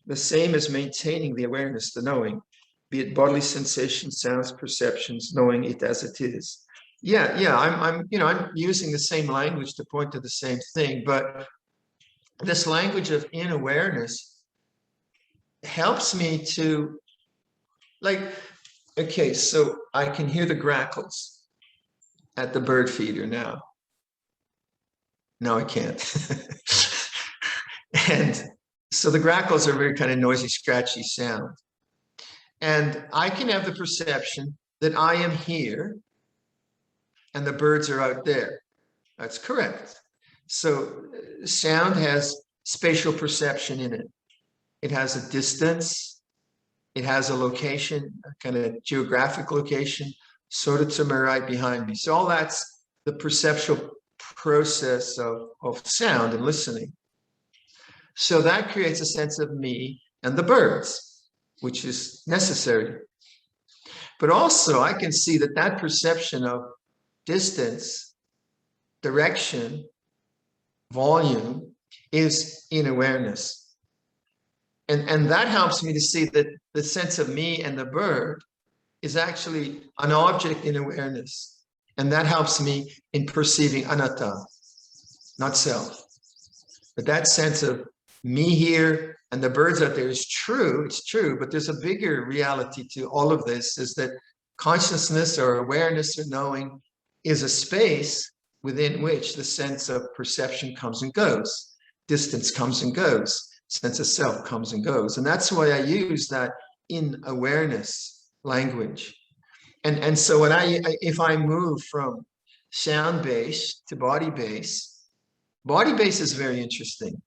the same as maintaining the awareness, the knowing, be it bodily sensations, sounds, perceptions, knowing it as it is? Yeah, I'm using the same language to point to the same thing, but this language of in awareness helps me to, like, okay, so I can hear the grackles at the bird feeder now. No, I can't. And so the grackles are very kind of noisy, scratchy sound. And I can have the perception that I am here and the birds are out there. That's correct. So sound has spatial perception in it. It has a distance. It has a location, a kind of geographic location, sort of to my right behind me. So all that's the perceptual process of sound and listening. So that creates a sense of me and the birds, which is necessary. But also I can see that that perception of distance, direction, volume is in awareness. And that helps me to see that the sense of me and the bird is actually an object in awareness. And that helps me in perceiving anatta, not self. But that sense of me here and the birds out there is true, it's true, but there's a bigger reality to all of this, is that consciousness or awareness or knowing is a space within which the sense of perception comes and goes, distance comes and goes, sense of self comes and goes. And that's why I use that in awareness language. And so when if I move from sound base to body base is very interesting,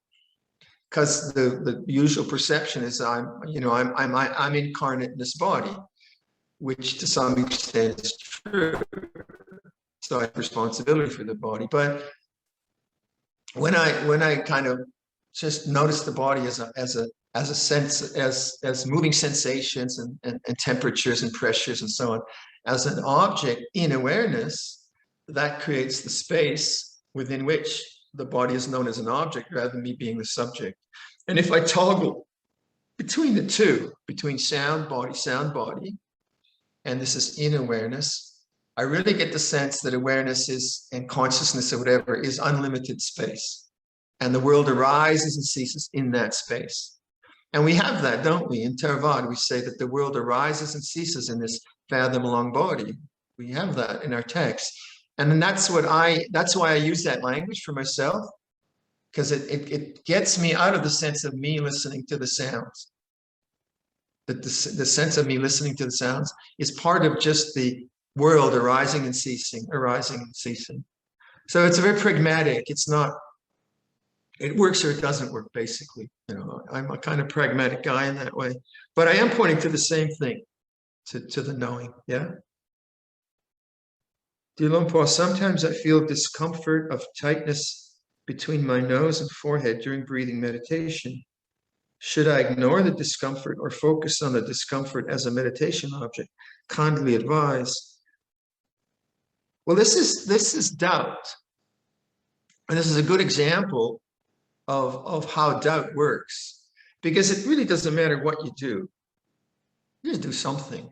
because the usual perception is I'm incarnate in this body, which to some extent is true. So I have responsibility for the body. But when I kind of just notice the body as a sense, as moving sensations and temperatures and pressures and so on, as an object in awareness, that creates the space within which the body is known as an object rather than me being the subject. And if I toggle between the two, between sound body, and this is in awareness, I really get the sense that awareness is, and consciousness or whatever, is unlimited space. And the world arises and ceases in that space. And we have that, don't we? In Theravada, we say that the world arises and ceases in this fathom-long body. We have that in our text. And then that's why I use that language for myself, because it gets me out of the sense of me listening to the sounds. That the sense of me listening to the sounds is part of just the world arising and ceasing, arising and ceasing. So it's very pragmatic. It's not, it works or it doesn't work, basically. You know, I'm a kind of pragmatic guy in that way. But I am pointing to the same thing, to the knowing, yeah? Dear Luangpor, sometimes I feel discomfort of tightness between my nose and forehead during breathing meditation. Should I ignore the discomfort or focus on the discomfort as a meditation object? Kindly advise. Well, this is doubt. And this is a good example of how doubt works, because it really doesn't matter what you do. You just do something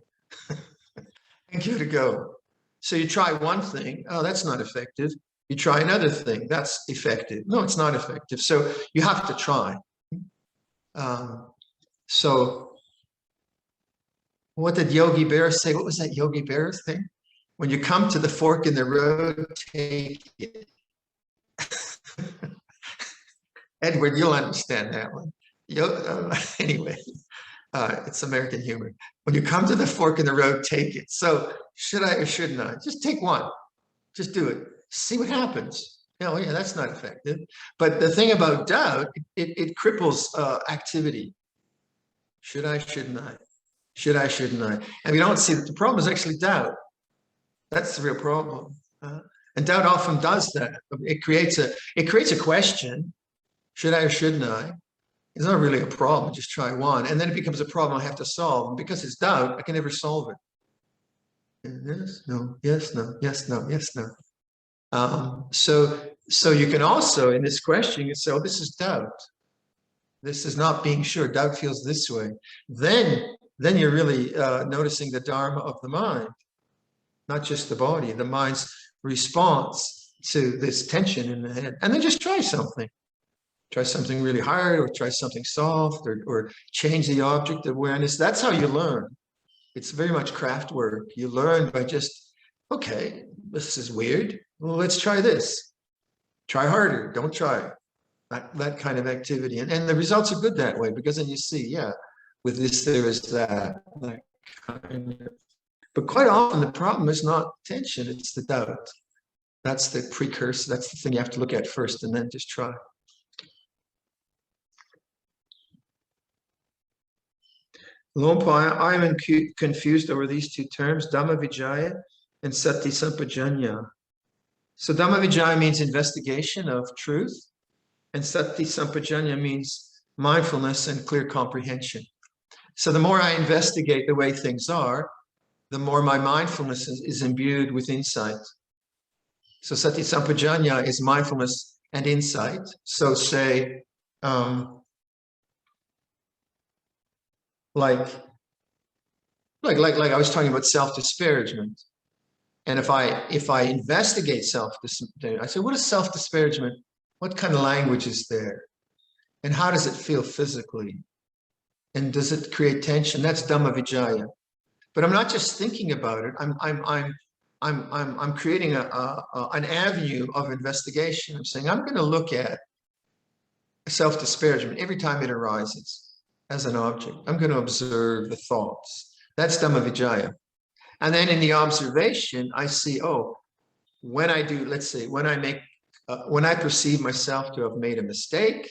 and give it a go. So you try one thing, oh, that's not effective. You try another thing, that's effective. No, it's not effective. So you have to try. So what did Yogi Berra say? What was that Yogi Berra thing? When you come to the fork in the road, take it. Edward, you'll understand that one. Anyway, it's American humor. When you come to the fork in the road, take it. So should I or shouldn't I? Just take one. Just do it. See what happens. Yeah, that's not effective. But the thing about doubt, it cripples activity. Should I, shouldn't I? Should I, shouldn't I? And we don't see that the problem is actually doubt. That's the real problem. And doubt often does that. It creates a question. Should I or shouldn't I? It's not really a problem. Just try one. And then it becomes a problem I have to solve. And because it's doubt, I can never solve it. Yes, no, yes, no, yes, no, yes, no. So So you can also, in this question, you say, oh, this is doubt. This is not being sure. Doubt feels this way. Then you're really noticing the dharma of the mind, not just the body, the mind's response to this tension in the head. And then just try something. Try something really hard, or try something soft, or change the object of awareness. That's how you learn. It's very much craft work. You learn by just, okay, this is weird. Well, let's try this. Try harder. Don't try. That kind of activity. And the results are good that way, because then you see, yeah, with this, there is that kind of. But quite often the problem is not tension, it's the doubt. That's the precursor. That's the thing you have to look at first, and then just try. Luangpor, I'm confused over these two terms, Dhamma Vijaya and Sati Sampajanya. So Dhamma Vijaya means investigation of truth, and Sati Sampajanya means mindfulness and clear comprehension. So the more I investigate the way things are, the more my mindfulness is imbued with insight. So Sati Sampajanya is mindfulness and insight. So say, like I was talking about self-disparagement. And if I investigate self-disparagement, I say, what is self-disparagement? What kind of language is there? And how does it feel physically? And does it create tension? That's Dhamma Vijaya. But I'm not just thinking about it. I'm creating an avenue of investigation. I'm saying I'm going to look at self-disparagement every time it arises as an object. I'm going to observe the thoughts. That's Dhamma Vijaya. And then in the observation, I see, oh, when I do, let's say, when I perceive myself to have made a mistake,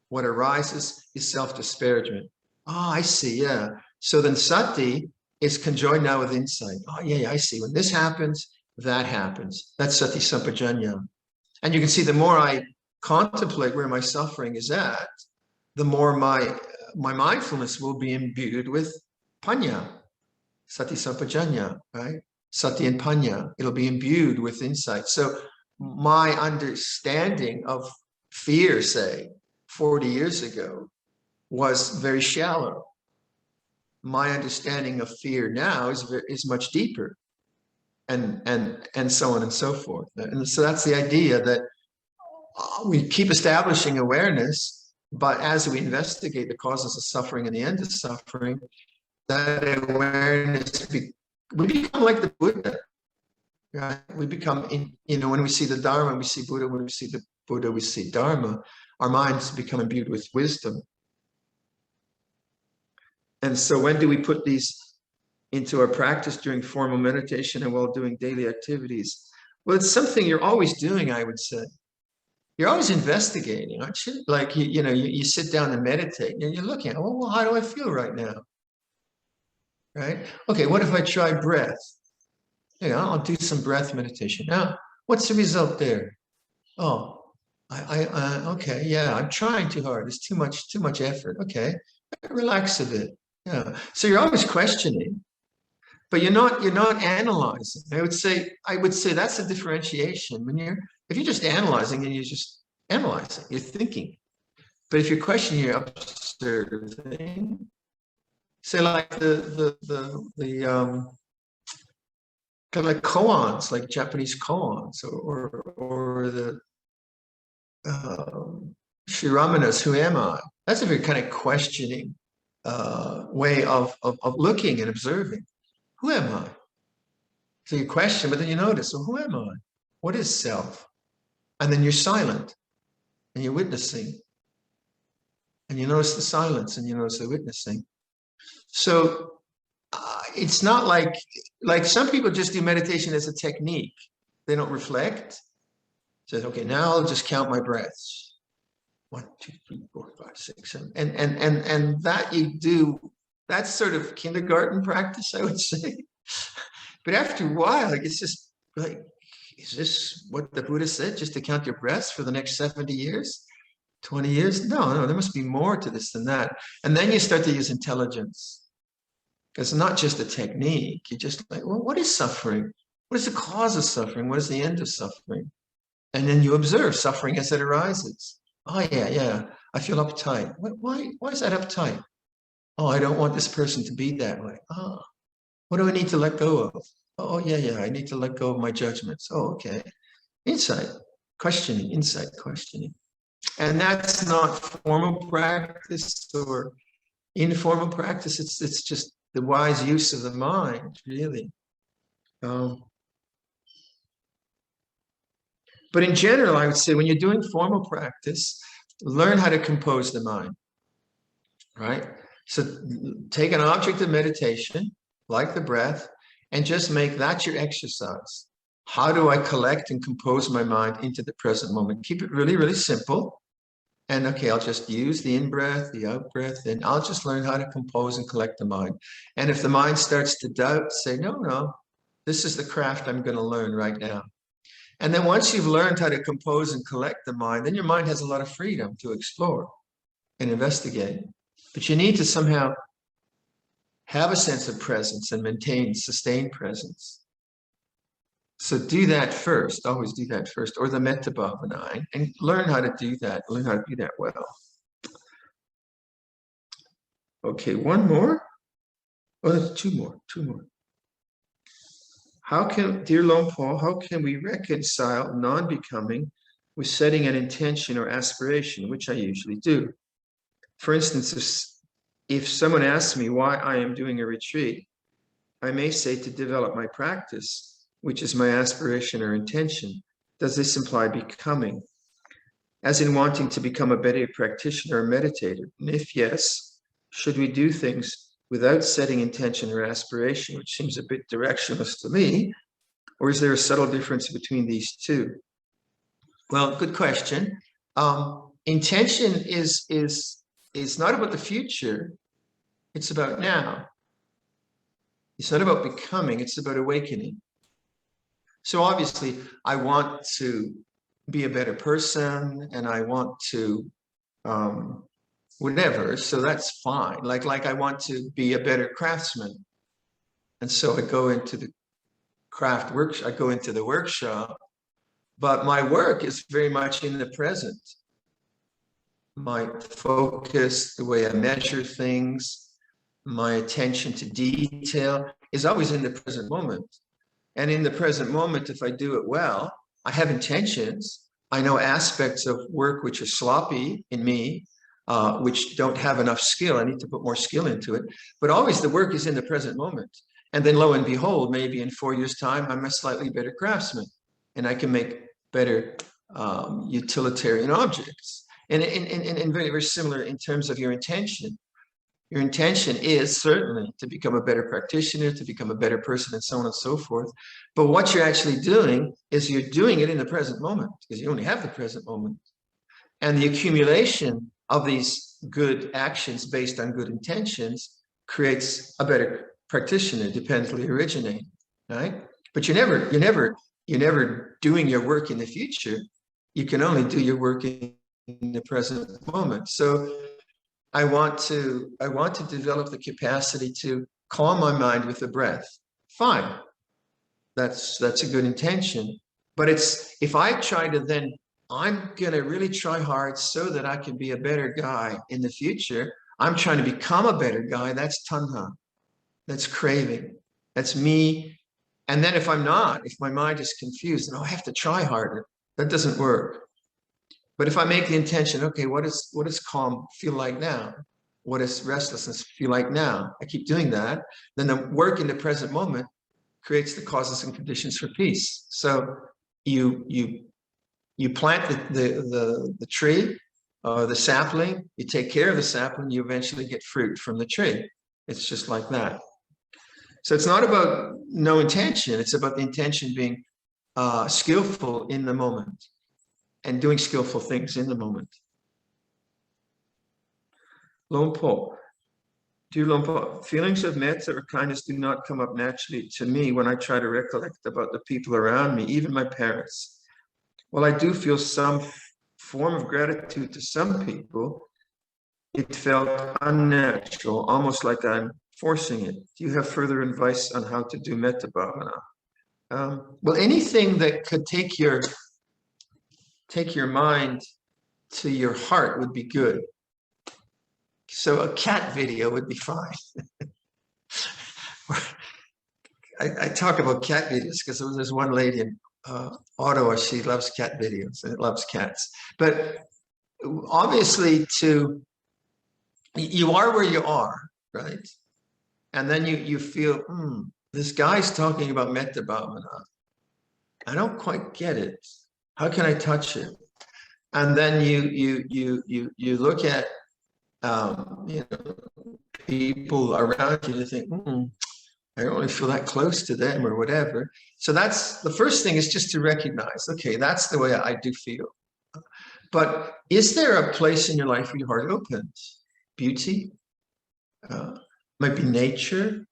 what arises is self-disparagement. Oh, I see, yeah. So then sati is conjoined now with insight. Oh, yeah, I see. When this happens, that happens. That's sati sampajanya. And you can see the more I contemplate where my suffering is at, the more my mindfulness will be imbued with panya, sati sampajanya, right? Sati and panya, it'll be imbued with insight. So my understanding of fear, say, 40 years ago, was very shallow. My understanding of fear now is much deeper, and so on and so forth. And so that's the idea, that we keep establishing awareness, but as we investigate the causes of suffering and the end of suffering, that awareness, we become like the Buddha. Right? We become, when we see the Dharma, we see Buddha. When we see the Buddha, we see Dharma. Our minds become imbued with wisdom. And so when do we put these into our practice? During formal meditation and while doing daily activities? Well, it's something you're always doing, I would say. You're always investigating, aren't you? Like, you sit down and meditate and you're looking at, well, how do I feel right now? Right? Okay, what if I try breath? I'll do some breath meditation. Now, what's the result there? Oh, okay, yeah, I'm trying too hard. It's too much effort. Okay, relax a bit. Yeah. So you're always questioning, but you're not analyzing. I would say that's a differentiation. If you're just analyzing, and you're just analyzing, you're thinking. But if you're questioning, you're observing. Say like the kind of like koans, like Japanese koans, or the Sri Ramana's "Who Am I?" That's a very kind of questioning way of looking and observing. Who am I? So you question, but then you notice, well, who am I? What is self? And then you're silent, and you're witnessing. And you notice the silence, and you notice the witnessing. So it's not like some people just do meditation as a technique. They don't reflect. Says, okay, now I'll just count my breaths. 1, 2, 3, 4, 5, 6, 7. And that you do, that's sort of kindergarten practice, I would say. But after a while, it's just like, is this what the Buddha said, just to count your breaths for the next 70 years, 20 years? No, there must be more to this than that. And then you start to use intelligence. It's not just a technique. You're just like, well, what is suffering? What is the cause of suffering? What is the end of suffering? And then you observe suffering as it arises. Oh, yeah, I feel uptight. Why is that uptight? Oh, I don't want this person to be that way. Oh, what do I need to let go of? Oh, yeah, I need to let go of my judgments. Oh, okay. Insight, questioning, insight, questioning. And that's not formal practice or informal practice. It's just the wise use of the mind, really. But in general, I would say when you're doing formal practice, learn how to compose the mind, right? So take an object of meditation, like the breath, and just make that your exercise. How do I collect and compose my mind into the present moment? Keep it really, really simple. And okay, I'll just use the in-breath, the out-breath, and I'll just learn how to compose and collect the mind. And if the mind starts to doubt, say, no, this is the craft I'm going to learn right now. And then once you've learned how to compose and collect the mind, then your mind has a lot of freedom to explore and investigate. But you need to somehow have a sense of presence and maintain sustained presence. So do that first, always do that first, or the metta bhavana, and learn how to do that, learn how to do that well. Okay, one more. Oh, there's two more. Dear Luangpor, how can we reconcile non-becoming with setting an intention or aspiration, which I usually do? For instance, if someone asks me why I am doing a retreat, I may say to develop my practice, which is my aspiration or intention. Does this imply becoming? As in wanting to become a better practitioner or meditator? And if yes, should we do things without setting intention or aspiration, which seems a bit directionless to me, or is there a subtle difference between these two? Well, good question. Intention is not about the future. It's about now. It's not about becoming, it's about awakening. So obviously, I want to be a better person and I want to whatever, so that's fine. Like I want to be a better craftsman. And so I go into the craft workshop, I go into the workshop, but my work is very much in the present. My focus, the way I measure things, my attention to detail is always in the present moment. And in the present moment, if I do it well, I have intentions. I know aspects of work which are sloppy in me, which don't have enough skill. I need to put more skill into it. But always the work is in the present moment. And then lo and behold, maybe in 4 years' time, I'm a slightly better craftsman and I can make better utilitarian objects. And very, very similar in terms of your intention. Your intention is certainly to become a better practitioner, to become a better person, and so on and so forth. But what you're actually doing is you're doing it in the present moment, because you only have the present moment. And the accumulation of these good actions based on good intentions creates a better practitioner, dependently originating, right? But you're never doing your work in the future. You can only do your work in the present moment. So I want to develop the capacity to calm my mind with the breath. Fine. That's a good intention. But it's if I try to then, I'm gonna really try hard so that I can be a better guy in the future. I'm trying to become a better guy. That's tanha. That's craving. That's me. And then if I'm not, if my mind is confused, then I have to try harder. That doesn't work. But if I make the intention, okay, what does calm feel like now? What does restlessness feel like now? I keep doing that. Then the work in the present moment creates the causes and conditions for peace. So you plant the tree, the sapling, you take care of the sapling, you eventually get fruit from the tree. It's just like that. So it's not about no intention. It's about the intention being skillful in the moment and doing skillful things in the moment. Luangpor, dear Luangpor, feelings of metta or kindness do not come up naturally to me when I try to recollect about the people around me, even my parents. While I do feel some form of gratitude to some people, it felt unnatural, almost like I'm forcing it. Do you have further advice on how to do metta bhavana? Well, anything that could take your take your mind to your heart would be good. So a cat video would be fine. I talk about cat videos because there's one lady in Ottawa, she loves cat videos and loves cats. But obviously you are where you are, right? And then you feel, this guy's talking about metta bhavana. I don't quite get it. How can I touch it? And then you look at people around you and think, I don't really feel that close to them or whatever. So that's the first thing, is just to recognize, okay, that's the way I do feel. But is there a place in your life where your heart opens? Beauty, might be nature,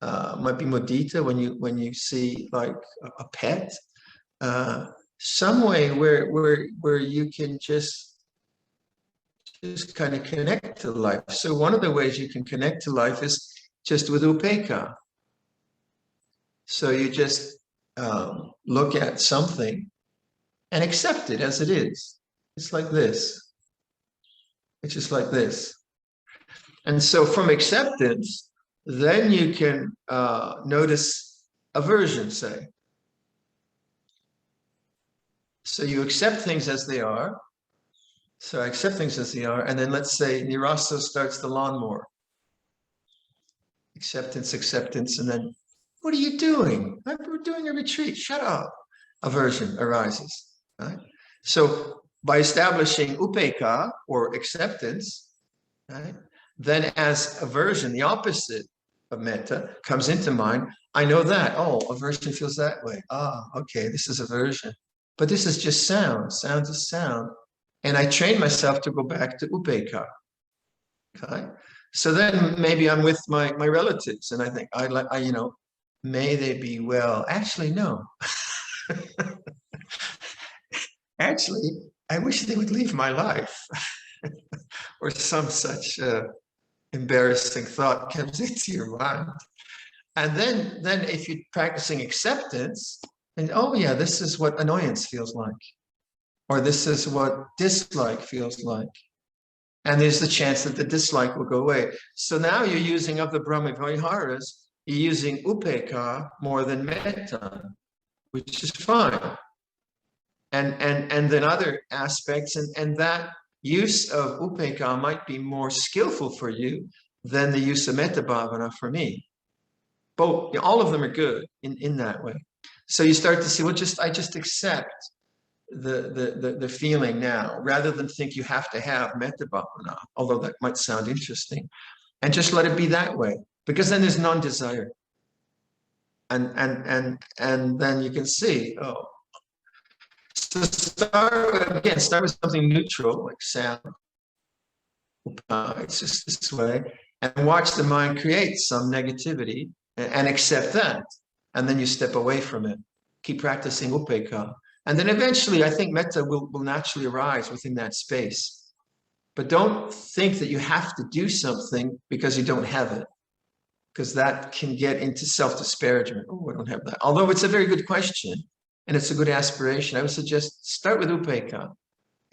might be mudita when you see like a pet, some way where you can just kind of connect to life. So one of the ways you can connect to life is just with upekkha. So you just look at something and accept it as it is. It's like this. It's just like this. And so from acceptance, then you can notice aversion, say. So you accept things as they are. So I accept things as they are. And then let's say nirasa starts the lawnmower. Acceptance, acceptance, and then, what are you doing? We're doing a retreat. Shut up. Aversion arises. Right? So by establishing upekkha, or acceptance, right, then as aversion, the opposite of metta, comes into mind, I know that, oh, aversion feels that way. Ah, okay, this is aversion. But this is just sound. Sound is sound. And I train myself to go back to upekkha. Okay. So then maybe I'm with my relatives and I think, may they be well. Actually, no. Actually, I wish they would leave my life. Or some such embarrassing thought comes into your mind. And then if you're practicing acceptance, and oh yeah, this is what annoyance feels like. Or this is what dislike feels like. And there's the chance that the dislike will go away. So now you're using, of the Brahma Viharas, you're using upekkha more than metta, which is fine. And then other aspects, and that use of upekkha might be more skillful for you than the use of metta bhavana for me. Both, all of them are good in that way. So you start to see, well, I just accept the feeling now, rather than think you have to have metta bhavana, although that might sound interesting, and just let it be that way, because then there's non-desire, and then you can see, oh, so start with something neutral like sound. It's just this way, and watch the mind create some negativity, and accept that, and then you step away from it. Keep practicing upekkha. And then eventually, I think metta will naturally arise within that space. But don't think that you have to do something because you don't have it, because that can get into self-disparagement. Oh, I don't have that. Although it's a very good question, and it's a good aspiration, I would suggest start with upekkha,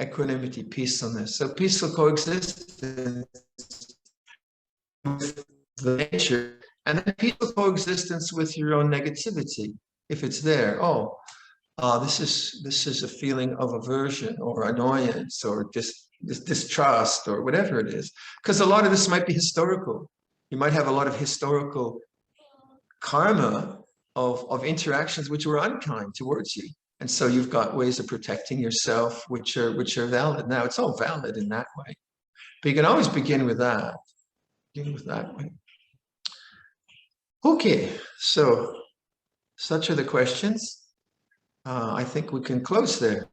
equanimity, peacefulness. So peaceful coexistence with the nature, and then peaceful coexistence with your own negativity, if it's there. Oh, this is a feeling of aversion or annoyance or just distrust or whatever it is. Because a lot of this might be historical. You might have a lot of historical karma of interactions which were unkind towards you. And so you've got ways of protecting yourself which are valid. Now, it's all valid in that way. But you can always begin with that. Begin with that way. Okay, so such are the questions. I think we can close there.